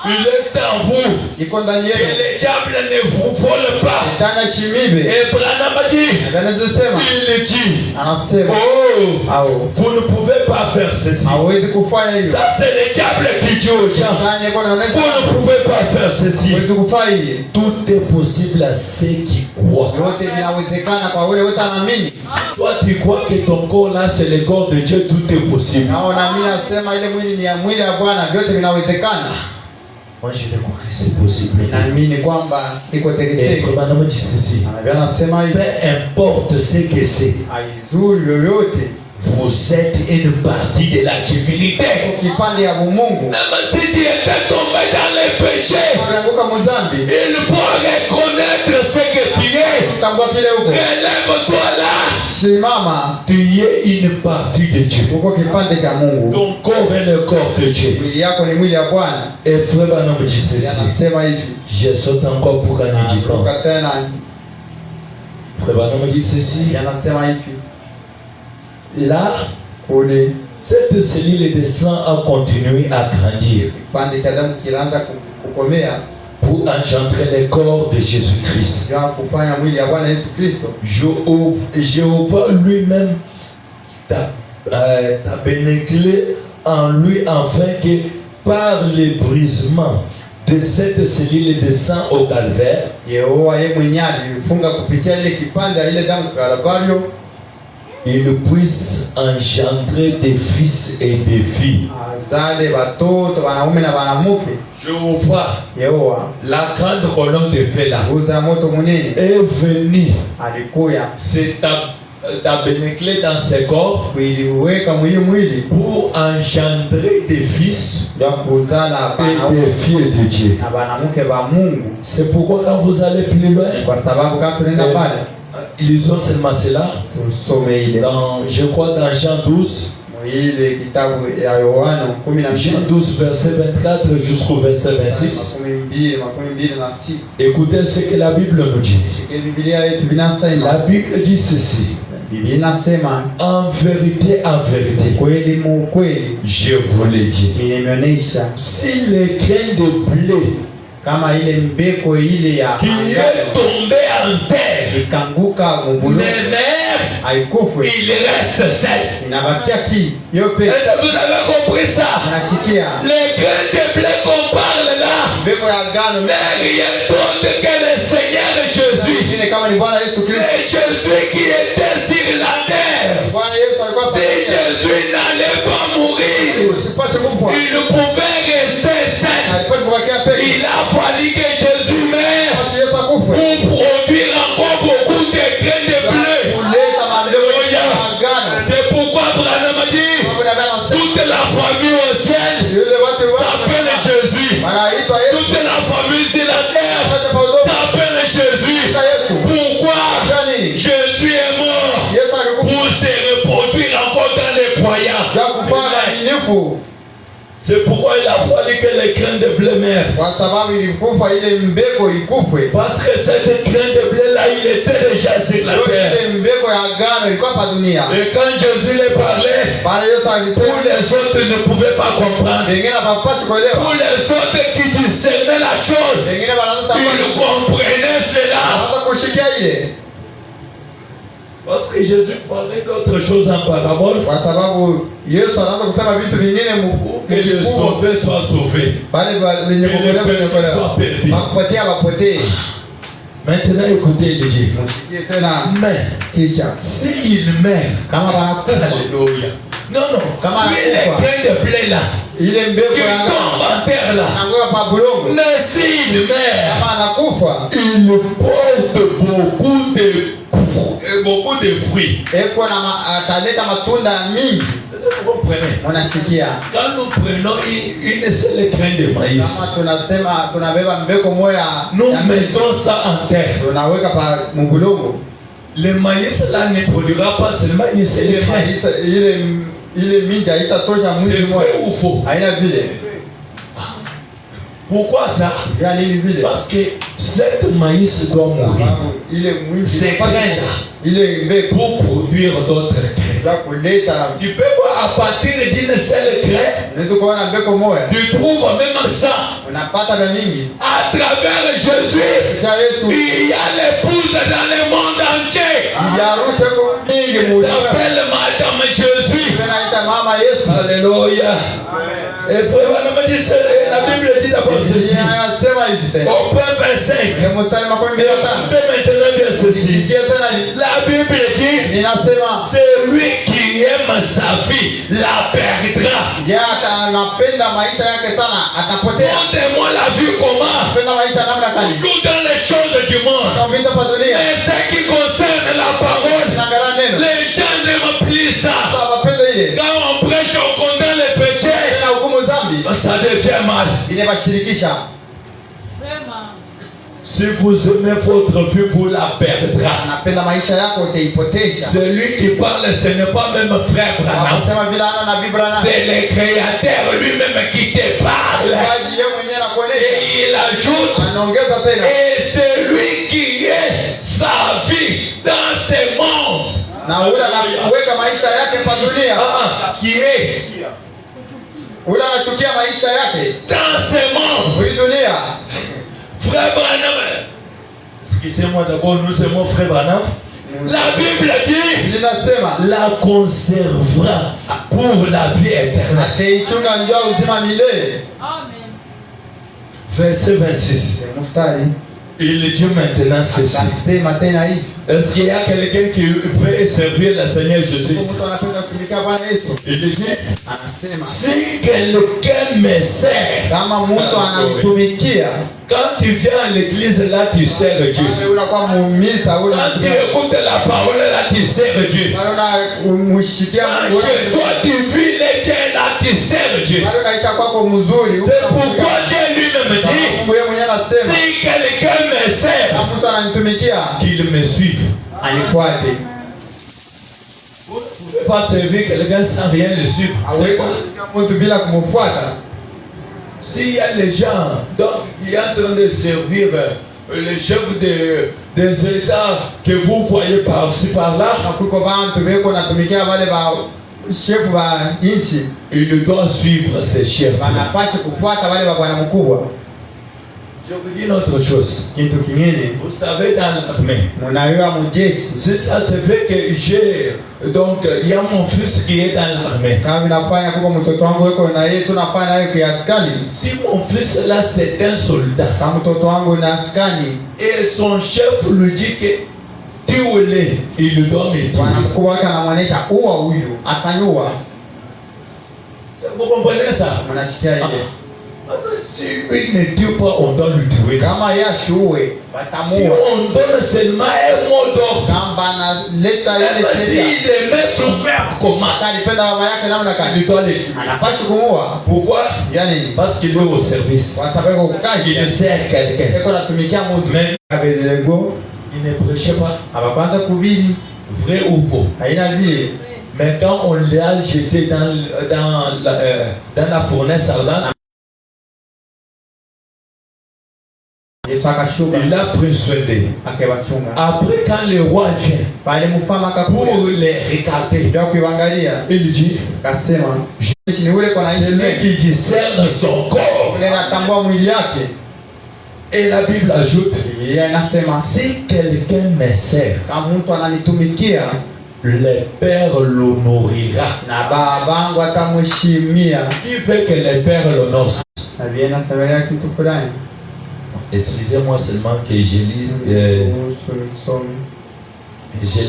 Il est en vous. Iko ndani Que yenu. le diable ne vous vole pas. Shetani shimibe. Et Branham a dit. Anasema. Il dit. Anasema. Oh. Au. Vous ne pouvez pas faire ceci. Hawezi kufanya hivyo. Ça c'est le diable qui dit aux gens. Shetani yuko anaonesha. Vous ne pouvez pas faire ceci. Hawezi kufanya hivyo. Tout est possible à ceux qui croient. Yote vinawezekana kwa wale wote wanaamini. Toi tu crois que ton corps là c'est le corps de Dieu, tout est possible. Nao naamini nasema ile mwili ni ya mwili ya Bwana, vyote vinawezekana. Moi je le crois que c'est possible. Naamini kwamba iko Et teketeke. vraiment dit ceci. Anavyo nasema hivi. Peu importe ce que c'est, Haizuri yoyote. vous êtes une partie de la divinité. Kipande ya Mungu. Même si tu étais tombé dans les péchés, Unaanguka mzambi. il faut reconnaître ce que tu es. Tambua kile huko. Relève-toi là. Simama. Tu es une partie de Dieu. Uko kipande cha Mungu. Ton corps est le corps de Dieu. Mwili yako ni mwili ya Bwana. Et frère Branham dit ceci. Anasema hivi. Je saute encore pour gagner du temps. Ruka tena. Frère Branham dit ceci. Anasema hivi. Là, Kule cette cellule de sang a continué à grandir kipande cha damu kinaanza kukomea pour engendrer le corps de Jésus-Christ. ya kufanya mwili ya Bwana Yesu Kristo. Jéhovah lui-même tabernacle en lui afin que par le brisement de cette cellule de sang au calvaire, Yehova yeye mwenyewe alifunga kupitia ile kipande ya ile damu Kalvario, il puisse engendrer des fils et des filles. azale watoto wanaume na wanawake. Jéhovah, Yehova la grande colonne de feu là, uza moto munene est venu alikuya se tabernacle dans ses corps kuiliweka mwili pour engendrer des fils ya kuzala et wanaume des filles de Dieu. na wanawake wa Mungu. C'est pourquoi quand vous allez plus loin, Kwa sababu kama tunaenda pale lisons seulement cela. tusome ile Je crois dans Jean 12, ile kitabu ya Yohana 12 Jean 12 verset 24 jusqu'au verset 26. 12:26. Écoutez ce que la Bible nous dit. Shike Biblia yetu vinasema. La Bible dit ceci. Biblia inasema En vérité, kweli mu kweli je vous le dis. nimeonyesha Si les grains de blé kama ile mbeko ile ya qui est tombé en terre ikanguka mubulu ne meurt, haikufa, il reste seul. inabakia ki yope. Est-ce que vous avez compris ça? Unashikia Les grains de blé qu'on parle là mbeko ya ngano n'est rien d'autre que le Seigneur Jésus. nyingine kama ni Bwana Yesu Kristo. C'est Jésus qui était sur la terre. Bwana Yesu alikuwa Si Jésus n'allait pas mourir, usipashe kufa, il pouvait rester seul. alipashe kubakia peke. Il a fallu que Jésus meure Basi Yesu akufe pour produire encore beaucoup de grains de blé. kuleta maendeleo ya ngano. C'est pourquoi Branham a dit Mambo na bana sema toute la famille au ciel yule watu s'appelle Jésus. wanaitwa Yesu Toute la famille sur la terre wote kwa udogo s'appelle Jésus. Yesu. Pourquoi? Kwa nini? Jésus est mort Yesu alikufa pour se reproduire encore dans les croyants. ya kufanya minifu, C'est pourquoi il a fallu que les grains de blé meurent. kwa sababu ilikufa ile mbeko ikufwe. Parce que cette grain de blé là, il était déjà sur la terre. Ile mbeko ya ngano ilikuwa hapa dunia. Et quand Jésus les parlait, Bali Yesu tous alisema les autres ne pouvaient pas comprendre. wengine hawapashi kuelewa, Tous les autres qui discernaient la chose, wengine wanaanza ils comprenaient cela. kushikia ile, Parce que Jésus parlait d'autres choses en parabole. kwa sababu Yesu anaanza kusema vitu vingine Que le sauvé soit sauvé. bali wenye kuelewa wenye kuelewa wakupatia wapotee. Maintenant, écoutez, il dit, Msikie tena mais kisha s'il meurt, kama wanakufa alléluia. Non, non, Comment les anakufa? grains de blé là, ile mbeko qui ya ngano tombent en terre là, angoa pa bulongo, mais s'il meurt, kama anakufa il porte beaucoup de fruits. eko na ataleta matunda mingi. Est-ce que vous comprenez? Unashikia Quand nous prenons une seule graine de maïs, kama tunasema tunabeba mbeko moya nous ya mettons ça en terre. tunaweka pa mubulongo, le maïs là ne produira pas seulement une seule graine. C'est vrai ou faux? Pourquoi ça? Parce que cette maïs doit mourir. Ces graines-là pour produire d'autres graines. Tu peux voir à partir d'une seule graine, tu trouves même ça. À travers Jésus, il y a l'épouse dans le monde entier. Il s'appelle Madame Jésus. Alléluia. Et frère, la Bible dit d'abord ceci. Au point 25. Et maintenant bien ceci. La Bible dit, c'est lui qui aime sa vie la perdra. Montrez-moi la vie comment? Tout dans les choses du monde. Mais ce qui concerne la parole, les gens n'aiment plus ça. Quand on prêche, on condamne les péchés. Ça devient mal. Si vous aimez votre vie, vous la perdrez. Celui qui parle, ce n'est pas même frère Branham. C'est le Créateur lui-même qui te parle. Et il ajoute, et c'est lui qui est sa vie dans ce monde. Qui est dans ce monde. Frère Branham, excusez-moi d'abord, nous aimons frère Branham. La Bible dit, la conservera pour la vie éternelle. Verset 26. Il dit maintenant ceci. Est-ce qu'il y a quelqu'un qui veut servir le Seigneur Jésus? Il dit, si quelqu'un me sert, quand tu viens à l'église là, tu sers Dieu. Quand tu écoutes la parole là, tu sers Dieu. Quand chez toi tu vis les biens là, tu sers Dieu. C'est pourquoi Dieu lui-même dit, si quelqu'un me sert, qu'il me suive. Vous ne pouvez pas servir quelqu'un sans rien le suivre. S'il y a les gens donc, qui sont en train de servir les chefs des États que vous voyez par-ci par-là, il doit suivre ces chefs. Je vous dis une autre chose. Vous savez, dans l'armée, c'est ça, c'est fait que j'ai. Donc, il y a mon fils qui est dans l'armée. Si mon fils là, c'est un soldat, et son chef lui dit que tuez-le, il doit me tuer. Vous comprenez ça? Si il ne tue pas, on doit lui tuer. Si on donne seulement un mot d'ordre, même s'il aimait son père, comment? Il doit le tuer. Pourquoi? Parce qu'il est au service. Il sert quelqu'un. Mais il ne prêchait pas. Vrai ou faux? Mais quand on l'a jeté dans la fournaise ardente, il a pris soin d'eux. Après, quand le roi vient pour les regarder, il dit, c'est lui qui discerne son corps. Et la Bible ajoute, si quelqu'un me sert, le Père l'honorera. Qui fait que le Père l'honore? Excusez-moi seulement que je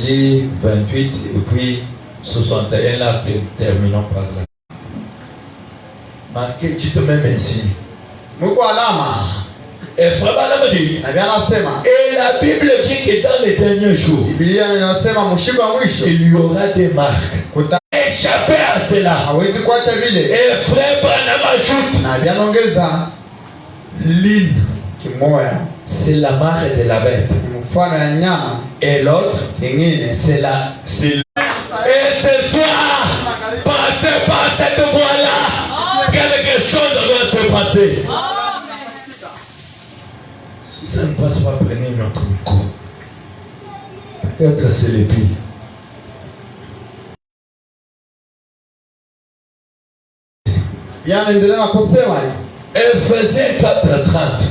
lis 28 et puis 61 là, que terminons par là. Marquez, dites-moi ainsi. Et frère Branham dit, et la Bible dit que dans les derniers jours, il y aura des marques. Échappez à cela. Et frère Branham ajoute, l'île, c'est la marque de la bête. mfano ya nyama. Et l'autre, Kingine c'est la... Et ce soir, passez par cette voie-là. Quelque chose doit se passer. Si ça ne passe pas, prenez notre micro. Peut-être que c'est le pire. bien endelea na kusema Ephésiens 4:30.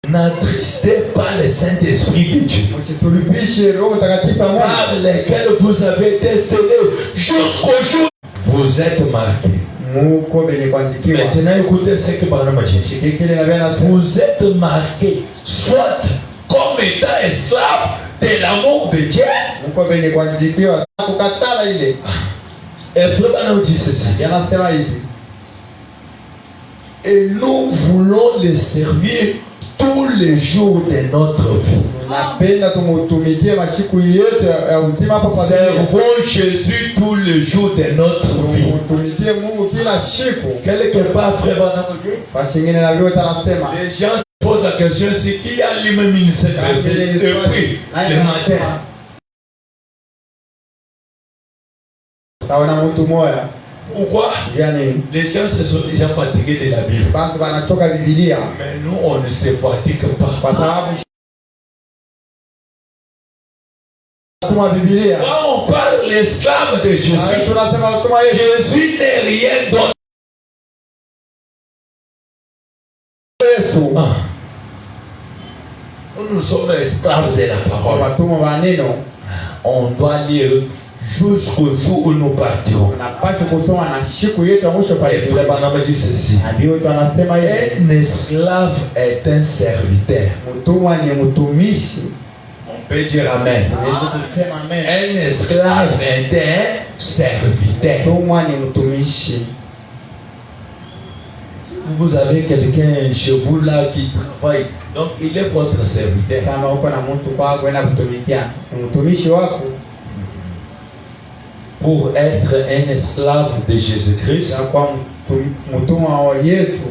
N'attristez pas le Saint-Esprit de Dieu, msisulupishe Roho Mtakatifu wa Mungu par lequel vous avez été scellés jusqu'au jour où vous êtes marqués. muko benye kuandikiwa. Maintenant, écoutez ce que Barnabas m'a dit. Kile na bena Vous êtes marqués, soit comme étant esclaves de l'amour de Dieu. muko benye kuandikiwa kukatala ile. Et frère Barnabas dit ceci. Yanasema hivi. Et nous voulons les servir tous les jours de notre vie. Napenda tumutumikie mashiku yetu ya uzima hapa kwa dunia. Servons Jésus tous les jours de notre vie. Tumutumikie Mungu kila siku. Quelque part, frère Barnabas, Bashingine na vyote anasema. les gens se posent la question, c'est qui a lui-même ministère depuis le matin. Taona mtu moya. Pourquoi? Yani Les gens se sont déjà fatigués de la Bible. bantu banachoka Biblia. Mais nous, on ne se fatigue pas. Kwa sababu tuma Biblia. Quand on parle l'esclave de Jésus, Tunasema tuma Yesu. Jésus n'est rien d'autre. Ah. Nous sommes esclaves de la parole. Watumwa wa neno. On doit lire jusqu'au jour où nous partirons. Unapaswa kusoma na siku yetu ya mwisho pale. Et frère Barnabas dit ceci. Ndio tunasema hivi. Un esclave est un serviteur. Mtumwa ni mtumishi. On peut dire amen. Tunasema amen. Un esclave est un serviteur. Mtumwa ni mtumishi. Si vous avez quelqu'un chez vous là qui travaille, donc il est votre serviteur. Kama uko na mtu kwako enda kutumikia, ni mtumishi wako. Pour être un esclave de Jésus-Christ, Kwa mtumwa wa Yesu,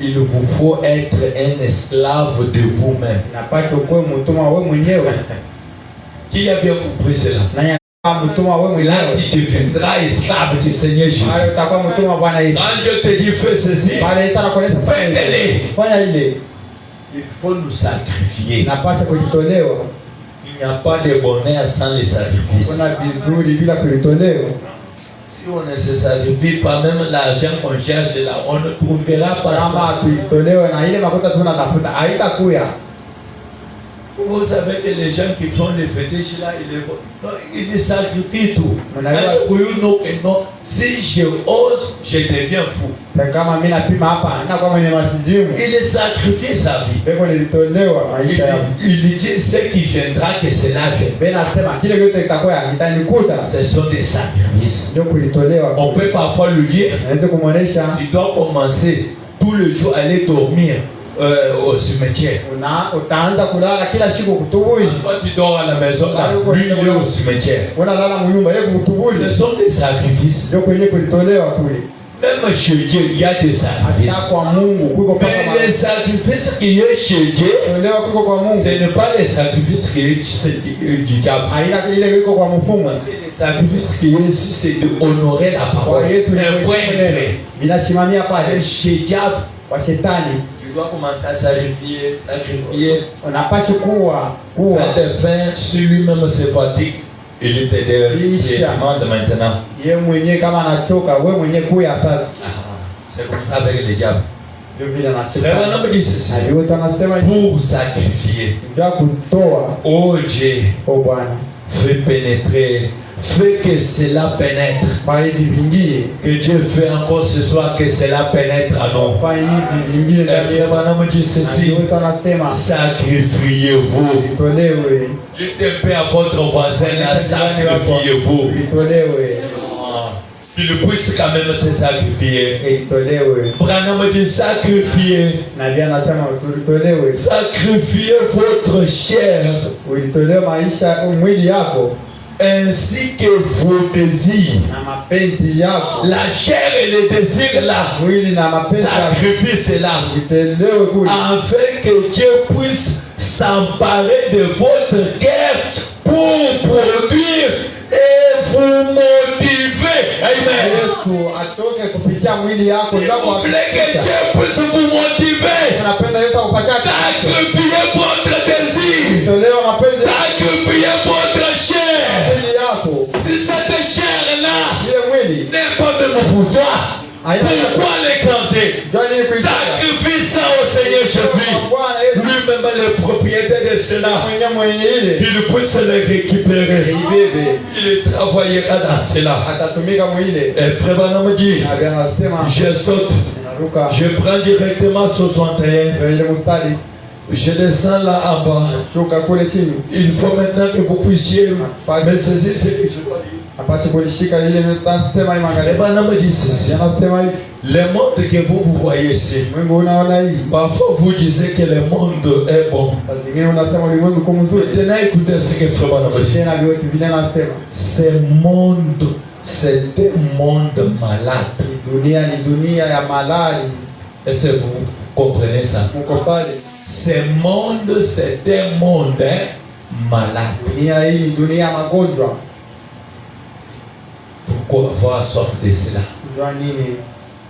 il vous faut être un esclave de vous-même. unapaswa kuwa mtumwa wewe mwenyewe. Qui a bien compris cela? Nani mtumwa wewe Là, mwenyewe? tu deviendras esclave du Seigneur Jésus. Pale utakuwa mtumwa wa Bwana Yesu. Quand Dieu te dit fais ceci, Pale itana kuonesha fanya ile. il faut nous sacrifier. Unapaswa kujitolewa. Il n'y a pas de bonheur sans les sacrifices. Kuna vizuri bila kujitolewa. Si on ne se sacrifie pas, même l'argent qu'on cherche là, on ne trouvera pas ça. Kama tujitolewe na ile makuta tunatafuta haitakuya. Vous savez que les gens qui font les fétiches là, ils les sacrifient tout. Si je ose, je deviens fou. Kama mimi napima hapa, na kwa mwenye masizimu. Il sacrifie sa vie. Beko nilitolewa maisha yangu. Il dit ce qui viendra que cela vienne. Bena sema kile yote kitakuwa kitanikuta. Ce sont des sacrifices. Ndio kulitolewa. On peut parfois lui dire, Naweza kumuonesha tu dois commencer tout le jour à aller dormir au cimetière. Utaanza kulala kila siku kutubui. Toi tu dors à la maison, là, lui il est au cimetière. Unalala mnyumba yeye kutubui. Ce sont des sacrifices. Ndio kwenye kulitolewa kule. Même chez Dieu, il y a des sacrifices. Hata kwa Mungu kuko paka Mais les sacrifices qu'il y a chez Dieu, kutolewa kuko kwa Mungu. ce n'est pas les sacrifices qu'il y a du diable. Haina ile kuko kwa mfumo. Parce que les sacrifices qu'il y a ici, c'est de honorer la parole. Kwa Yesu Un point ni binasimamia pale. Et chez diable, Kwa shetani tu dois commencer à sacrifier. unapaswa kuwa Faire des fins sur lui-même se fatigue. Il te demande maintenant. Yeye mwenyewe kama anachoka, wewe mwenyewe kuya sasa. C'est comme ça avec le diable. Ndio vile na Frère, shetani. on me dit ceci. Aliyote anasema Pour sacrifier. ndio kutoa. Oh Dieu, Kwa Bwana. fais pénétrer. Fais que cela pénètre. Kwa hivi vingie. Que Dieu fait encore ce soir que cela pénètre à nous. Kwa hivi vingie ndani Frère, on me dit ceci. Aliyote anasema Sacrifiez-vous. itolewe. Dites un peu à votre voisin là, sacrifiez-vous. Itolewe. Qu'il puisse quand même se sacrifier. Itolewe. Branham me dit sacrifiez. Na bien anasema itolewe. Sacrifiez votre chair. Uitolewe maisha mwili yako. ainsi que vos désirs. na mapenzi yako. La chair et les désirs là, Mwili na mapenzi yako sacrifice là, vitelewe kule, afin que Dieu puisse s'emparer de votre cœur pour produire et vous motiver. Amen. Yesu atoke kupitia mwili yako ndio Vous voulez que Dieu puisse vous motiver. unapenda Yesu akupatie Sacrifiez votre désir. vitelewe mapenzi Sacrifiez votre chair. yako. Si cette chair-là Ile mwili n'est pas même pour toi, pourquoi l'écarter? ndio nini kuitia Sacrifie ça au Seigneur Jésus. Bwana Yesu Lui-même le propriétaire de cela. mwenye ile Il puisse le récupérer. ibebe Il travaillera dans cela. atatumika mwile. Et frère Branham dit, Anasema je saute, naruka je prends directement 61, ile mstari je descends là en bas. shuka kule chini, Il faut maintenant que vous puissiez me saisir ce que je dois dire. apate kulishika ile nitasema hii Et mangalia. Branham dit ceci. Anasema hivi, Le monde que vous voyez ici, Mungu unaona hii. parfois vous disiez que le monde est bon. Saa zingine unasema ulimwengu uko mzuri. Maintenant écoutez ce que frère Branham dit. Tena vyote vile nasema. Ce monde, c'est un monde malade. Dunia ni dunia ya malali. Est-ce que vous comprenez ça? Mko pale. Ce monde, c'est un monde malade. Dunia hii ni dunia ya magonjwa. Pourquoi avoir soif de cela? Unajua nini?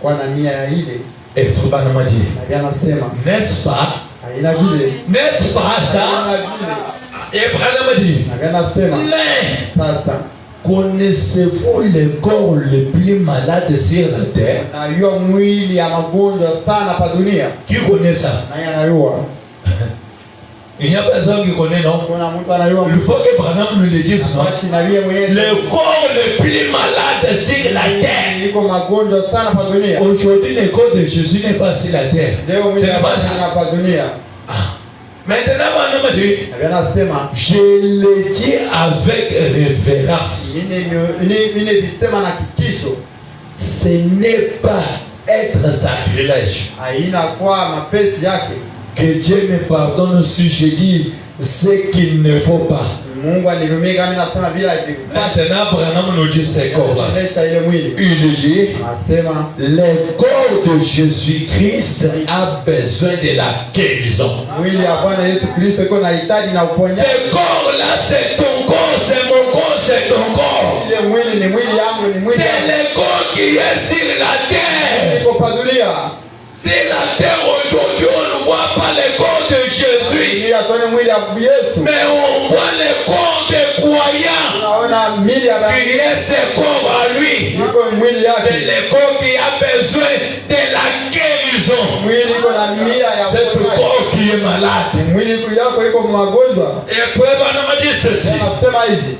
Kwa na nia ya ile. Et frère Branham dit, Na bien nasema. n'est-ce pas? Haina vile. N'est-ce pas ça? Haina vile. Et Branham dit, Na bien nasema. mais Sasa connaissez-vous le corps le plus malade sur la terre? najua mwili ya magonjwa sana pa dunia. Qui connaît ça? Nani anajua? Il n'y a personne qui connaît, non? Kuna mtu anajua? Il faut que Branham nous le dise, non? Basi na yeye mwenyewe. Le corps le plus malade sur la terre. Iko magonjwa sana pa dunia. Aujourd'hui, le corps de Jésus n'est pas sur la terre. Leo mwili C'est ya pas ça. sana pa dunia. Maintenant, Branham dit, Na bien nasema. je le dis avec révérence. Ine visema na kikisho. Ce n'est pas être sacrilège. Haina kwa mapenzi yake. Que Dieu me pardonne si je dis ce qu'il ne faut pas. Mungu alirumia kama nasema bila ikipata. Maintenant, Branham nous dit ce corps-là. Kuonesha ile mwili. Il dit, Anasema le corps de Jésus-Christ a besoin de la guérison. mwili ya Bwana Yesu Kristo iko na hitaji na uponyaji. Ce corps-là, c'est ton corps, c'est mon corps, c'est ton corps. Ile mwili ni mwili yangu, ni mwili. C'est le corps qui est sur la terre. Iko pa dunia. Sur la terre aujourd'hui, on ne voit pas le corps de Jésus, Dunia tuone mwili ya Yesu. mais on voit le corps des croyants Tunaona mwili ya qui est ce corps à lui. iko mwili C'est yake. le corps qui a besoin de la guérison. Mwili iko na mia ya C'est le uponyaji. corps qui est malade. Ni mwili yako iko magonjwa. Et frère Branham dit ceci. Anasema hivi.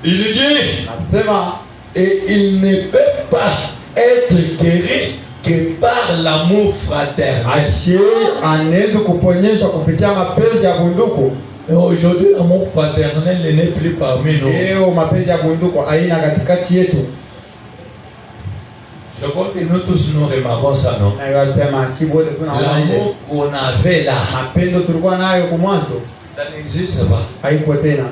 Il dit, Anasema et il ne peut pas être guéri que par l'amour fraternel. ashe anaweza kuponyeshwa kupitia mapenzi ya bunduku. Et aujourd'hui, l'amour fraternel n'est plus parmi nous. Leo mapenzi ya bunduku haina katikati yetu. Je crois que nous tous nous remarquons ça, non? Na yasema si wote tunaona ile. L'amour qu'on avait là, Mapendo tulikuwa nayo kwa mwanzo ça n'existe pas. haiko tena.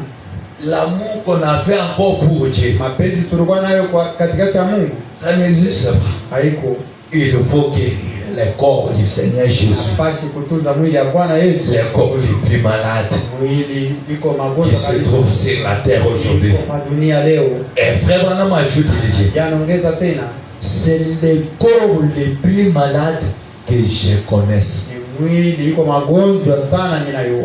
L'amour qu'on avait encore pour Dieu, Mapenzi tulikuwa nayo kwa katikati ya Mungu ça n'existe pas. haiko. Il faut guérir le corps du Seigneur Jésus. Hapashi kutunza mwili ya Bwana Yesu. Les corps les plus malades Mwili iko qui magonjwa se kabisa. trouvent sur la terre aujourd'hui. Kwa dunia leo. Et frère Branham ajoute, il dit, Yanaongeza tena. c'est le corps les plus malades que je connaisse. Ni mwili iko magonjwa sana ninayua.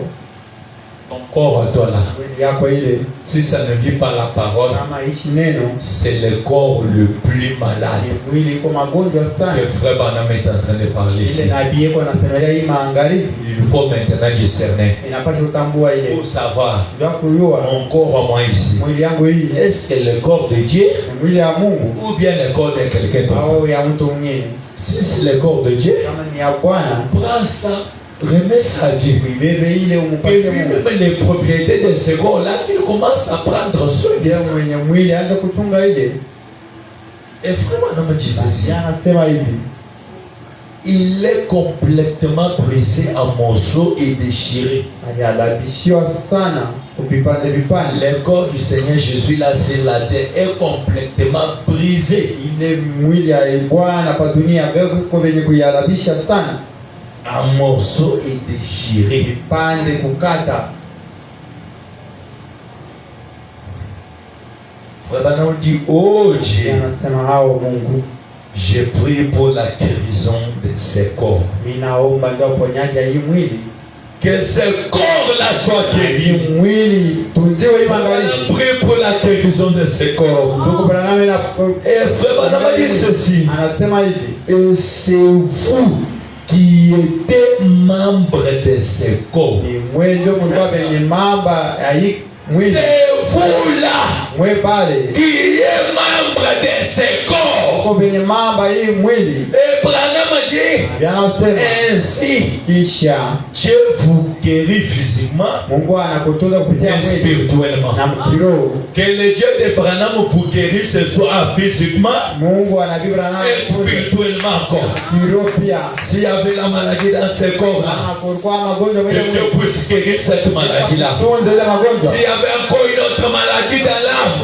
Ton corps à toi là, Mwili yako ile si ça ne vit pas la parole, kama ishi neno c'est le corps le plus malade ni mwili iko magonjwa sana. que frère Branham est en train de parler Ile ici. nabii yako anasemelea hii maangalifu. Il faut maintenant discerner Inapaswa kutambua ile. pour savoir Ndio kujua mon corps à moi ici. mwili yangu hii Est-ce que le corps de Dieu ni mwili ya Mungu ou bien le corps de quelqu'un d'autre? au ya mtu mwingine. Si c'est le corps de Dieu, Kama ni ya Bwana, prends ça, remets ça à Dieu. uibebe ile Et umupatie Mungu. lui-même les propriétés de ce corps-là, qu'il commence à prendre soin de Ndio ça. mwenye mwili aanze kuchunga ile. Et vraiment, on me dit ceci. Anasema hivi. il est complètement brisé en morceaux et déchiré. Le corps du Seigneur Jésus là sur la terre est complètement brisé. En morceaux et déchiré. Frère Branham dit, oh Dieu, j'ai prié pour la guérison de ces corps. Que ces corps-là soient guéris. On prie pour la guérison de ces corps. Et Frère Branham a dit ceci. Et c'est vous qui étiez membre de ces corps. C'est vous là qui est membre de ces corps. Et Branham a dit ainsi Dieu vous guérit physiquement et spirituellement. Que le Dieu de Branham vous guérisse ce soir physiquement et spirituellement encore. S'il y avait la maladie dans ce corps là, que Dieu puisse guérir cette maladie là. S'il y avait encore une autre maladie dans l'âme,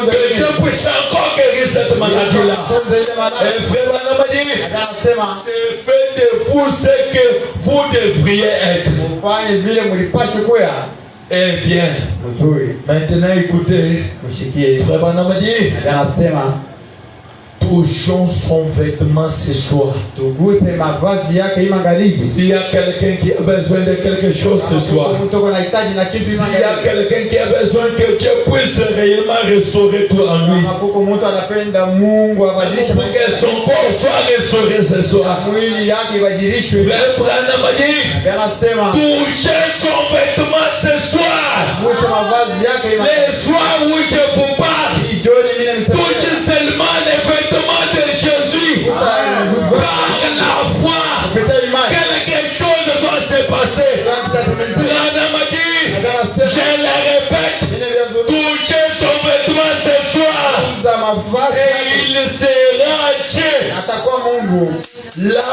que Dieu puisse encore guérir cette maladie là. Et frère Branham a dit, faites de vous ce que vous devriez être. Eh bien, maintenant écoutez, frère Branham a dit, touchons son vêtement ce soir. S'il y a quelqu'un qui a besoin de quelque chose ce soir, s'il y a quelqu'un qui a besoin que Dieu puisse réellement restaurer tout en lui, pour que son corps soit restauré ce soir, Frère Branham a dit, touchez son vêtement ce soir. Les soirs où je vous parle, touchez seulement les vêtements de Jésus. Par la foi, quelque chose doit se passer. Branham a dit, je le répète, touchez son vêtement ce soir et il sera Dieu. Là,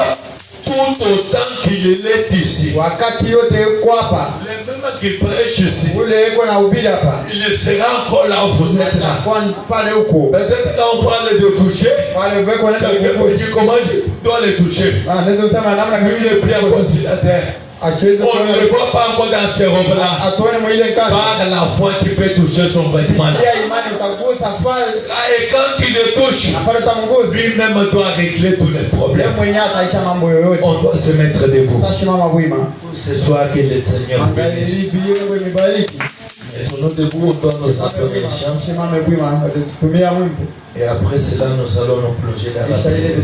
tout autant qu'il est ici. Le même qui prêche ici, il sera encore là où vous êtes là. Peut-être quand on parle de toucher, quelqu'un peut dire comment je dois le toucher. Lui, il est bien conciliateur. On ne le voit pas encore dans ces robes-là. Par la foi, tu peux toucher son vêtement. Et quand tu le touches, lui-même doit régler tous les problèmes. On doit se mettre debout. Ce soir, que le Seigneur bénisse. Mettons-nous debout, on doit nous appeler. Et après cela, nous allons nous plonger dans la prière.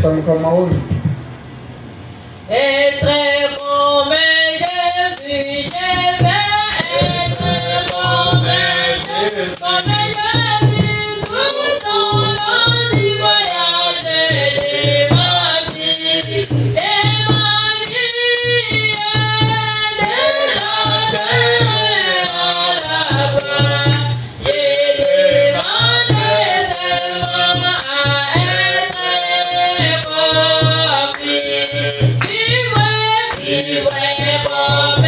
Être comme Jésus, je veux être comme Jésus, tout au long du voyage de ma vie, de la terre à la croix. J'ai demandé seulement à être comme lui. Vivre comme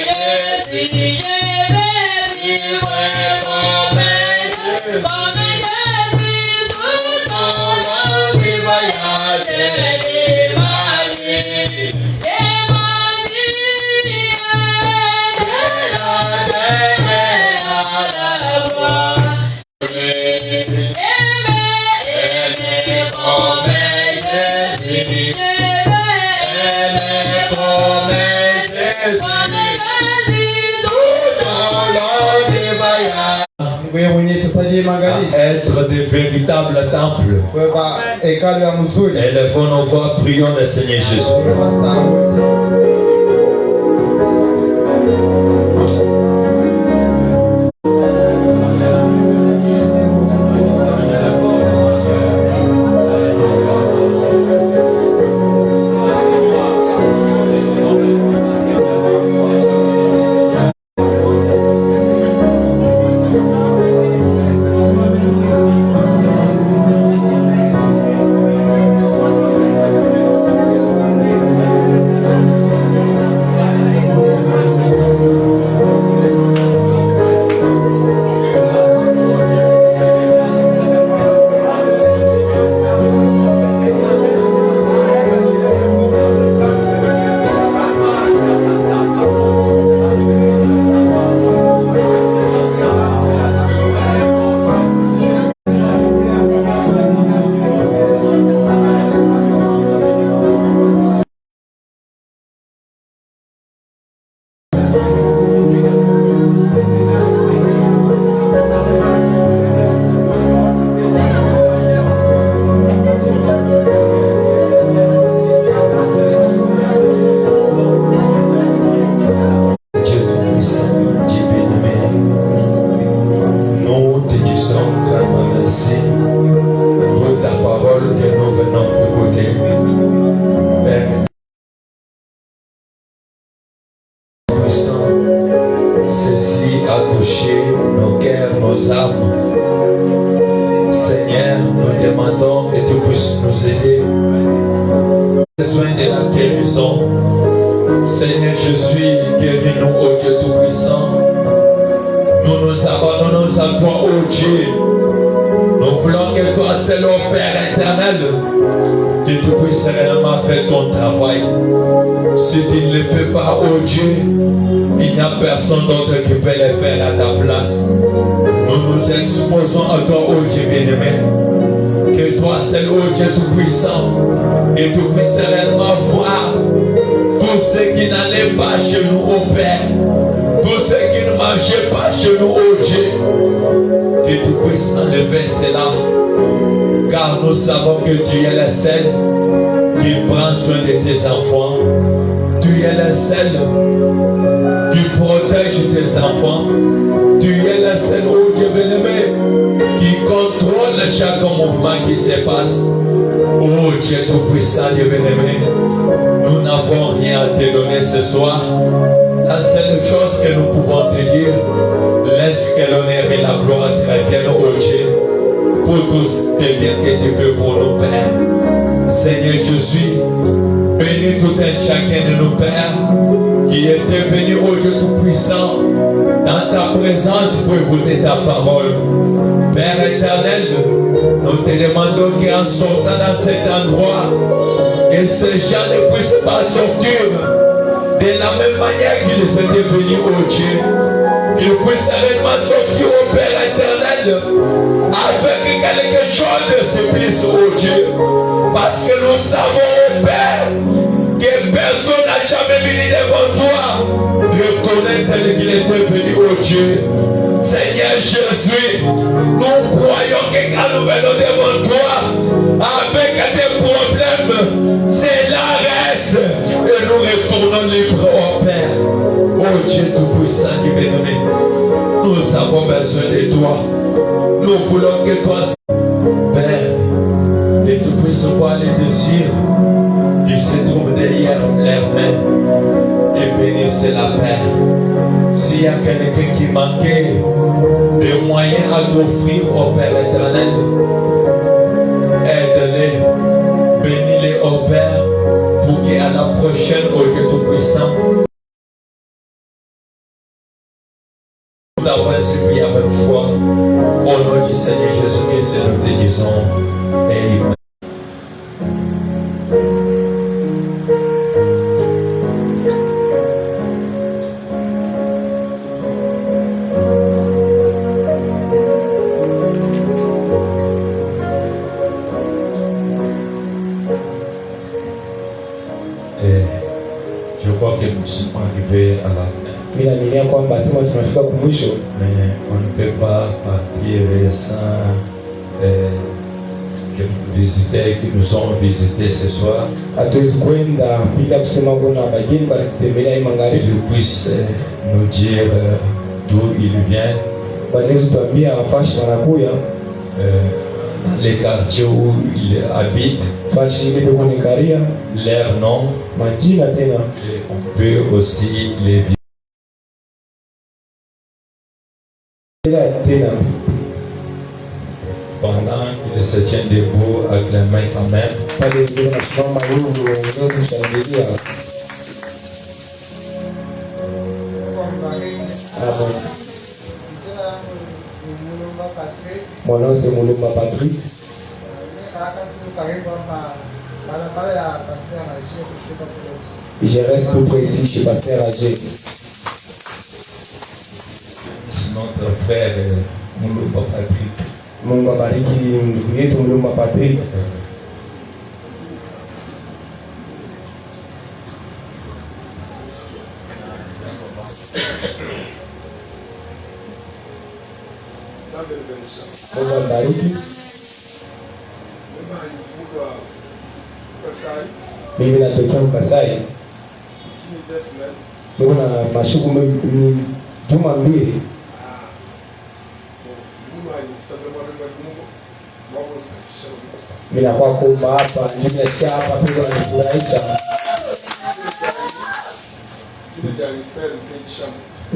Jésus, je veux vivre comme Jésus, tout au long du voyage de ma vie, de la terre à la croix. Aimer comme Jésus, je veux comme Jésus, tout au long du voyage. Être de véritables temples. Élevons nos voix, prions le Seigneur Jésus. maison. Seigneur Jésus, guéris-nous, ô Dieu Tout-Puissant. Nous nous abandonnons à toi, ô Dieu. Nous voulons que toi seul, ô Père éternel, que tu puisses réellement faire ton travail. Si tu ne le fais pas, ô Dieu, il n'y a personne d'autre qui peut le faire à ta place. Nous nous exposons à toi, ô Dieu bien-aimé. Que toi seul, ô Dieu Tout-Puissant, que tu puisses réellement voir tout ce qui n'allait pas chez nous, ô Père. Tout ce qui ne marchait pas chez nous, ô Dieu. Que tu puisses enlever cela. Car nous savons que tu es le seul qui prend soin de tes enfants. Tu es le seul qui protège tes enfants. Tu es le seul, ô Dieu bien-aimé, qui contrôle chaque mouvement qui se passe. Oh Dieu Tout-Puissant, Dieu bien-aimé, nous n'avons rien à te donner ce soir. La seule chose que nous pouvons te dire, laisse que l'honneur et la gloire te reviennent, ô Dieu, pour tous les biens que tu fais pour nous, Père. Seigneur Jésus, bénis tout un chacun de nos pères qui était venu, ô Dieu Tout-Puissant, dans ta présence pour écouter ta parole. Père éternel, nous te demandons qu'en sortant dans cet endroit, que ces gens ne puissent pas sortir de la même manière qu'ils étaient venus, ô Dieu. Qu'ils puissent réellement sortir au Père éternel avec quelque chose de simple, ô Dieu. Parce que nous savons, ô Père, que personne n'a jamais venu devant toi retourner tel qu'il était venu, ô Dieu. Seigneur Jésus, nous croyons que quand nous venons devant toi avec des problèmes, cela reste et nous retournons libres au Père. Oh Dieu Tout-Puissant, Dieu bien-aimé, nous avons besoin de toi. Nous voulons que toi, Père, et tu puisses voir les désirs qui se trouvent derrière leurs mains et bénisse la paix. S'il y a quelqu'un qui manquait des moyens à t'offrir au Père éternel, aide-les, bénis-les au Père, pour qu'à la prochaine, au Dieu Tout-Puissant, nous avons ainsi prié avec foi. Au nom du Seigneur Jésus-Christ, nous te disons Amen. Je crois que nous sommes arrivés à la fin. Mais on ne peut pas partir sans que vous visitez, que nous ont visité ce soir. Qu'il puisse nous dire d'où il vient, dans les quartiers où il habite, leur nom, et on peut aussi les visiter. Pendant qu'ils se tiennent debout avec les mains quand même. Mon nom c'est Moulumba Patrick. Je reste tout près ici chez Pasteur Agé. C'est notre frère Moulumba Patrick. Mungu abariki ndugu yetu Moulumba Patrick. Mungu abariki. Mimi natokea Kasai. Niko na mashuku ni juma mbili. Mimi nakuwa kuomba hapa, nimesikia hapa pia wanifurahisha.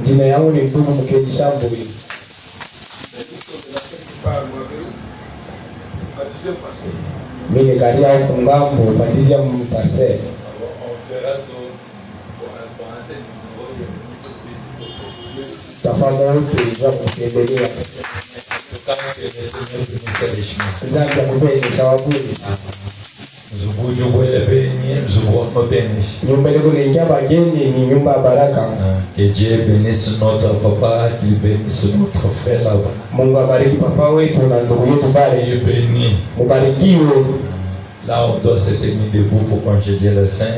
Jina yangu ni ndugu Mkeji Shambo. Mimi ni karia huko ngambo, pandizia mpase. Tafadhali wote za kutembelea. Nzambe akupeni tawabuni. Nyumba ile kuingia bageni ni nyumba ya baraka. Que Dieu bénisse notre papa, qu'il bénisse notre frère là-bas. Mungu abariki papa wetu na ndugu yetu pale. Il bénit. Mubarikiwe. Là, on doit se tenir debout pour congédier le Saint.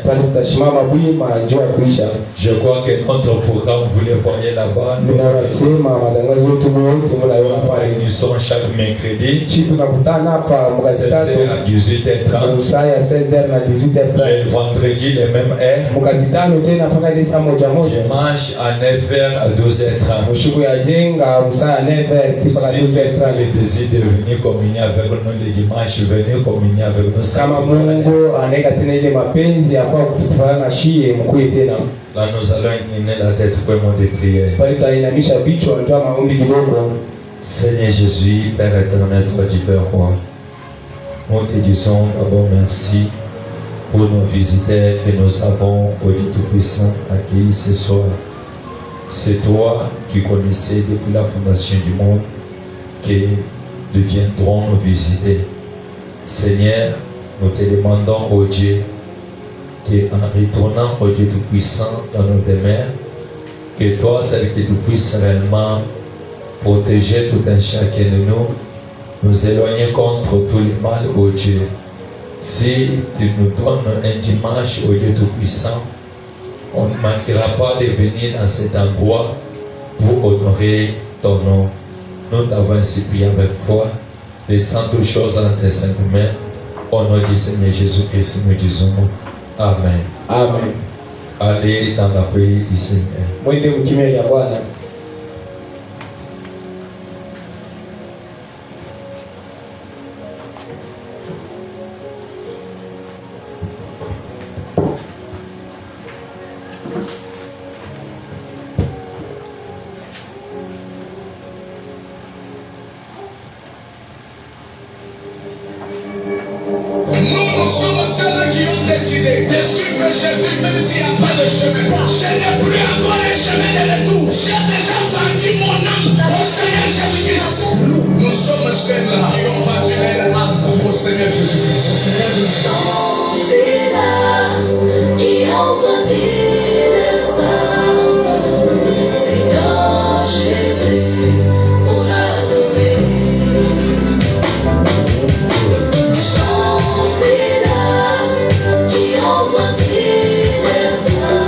Je crois que notre programme, vous le voyez là-bas. Nous réunissons chaque mercredi. 16h à 18h30. Le vendredi, les mêmes heures. Dimanche à 9h à 12h30. Si vous avez le désir de venir communier avec nous le dimanche, venez communier avec nous. Kama Mungu anaweka tena ile mapenzi ya kwa kutufanya na shie mkuu tena. Là nous allons incliner la tête pour un moment de prière. Bali tainamisha vichwa ndio maombi kidogo. Seigneur Jésus, Père éternel, toi divin roi. Nous te disons d'abord merci pour nos visiteurs que nous avons au Dieu Tout-Puissant accueillis ce soir. C'est toi qui connaissais depuis la fondation du monde que nous viendrons nous visiter. Seigneur, nous te demandons, ô Dieu, qu'en retournant au Dieu Tout-Puissant dans nos demeures, que toi, seul que tu puisses réellement protéger tout un chacun de nous éloigner contre tout le mal, ô Dieu. Si tu nous donnes un dimanche au Dieu Tout-Puissant, on ne manquera pas de venir à cet endroit pour honorer ton nom. Nous t'avons ainsi prié avec foi, laissant toutes choses dans tes saintes mains. Au nom du Seigneur Jésus-Christ, nous disons Amen. Amen. Allez dans la paix du Seigneur. Mwende mkimya ya Bwana. Nous sommes ceux qui ont décidé de suivre Jésus même s'il n'y a pas de chemin. Je n'ai plus encore le chemin de retour. J'ai déjà vendu mon âme au Seigneur Jésus-Christ. Nous sommes ceux-là qui ont vendu leur âme au Seigneur Jésus-Christ. Ceux-là qui ont vendu leurs âmes, Seigneur Jésus, pour l'adorer. Qui ont vendu les âmes.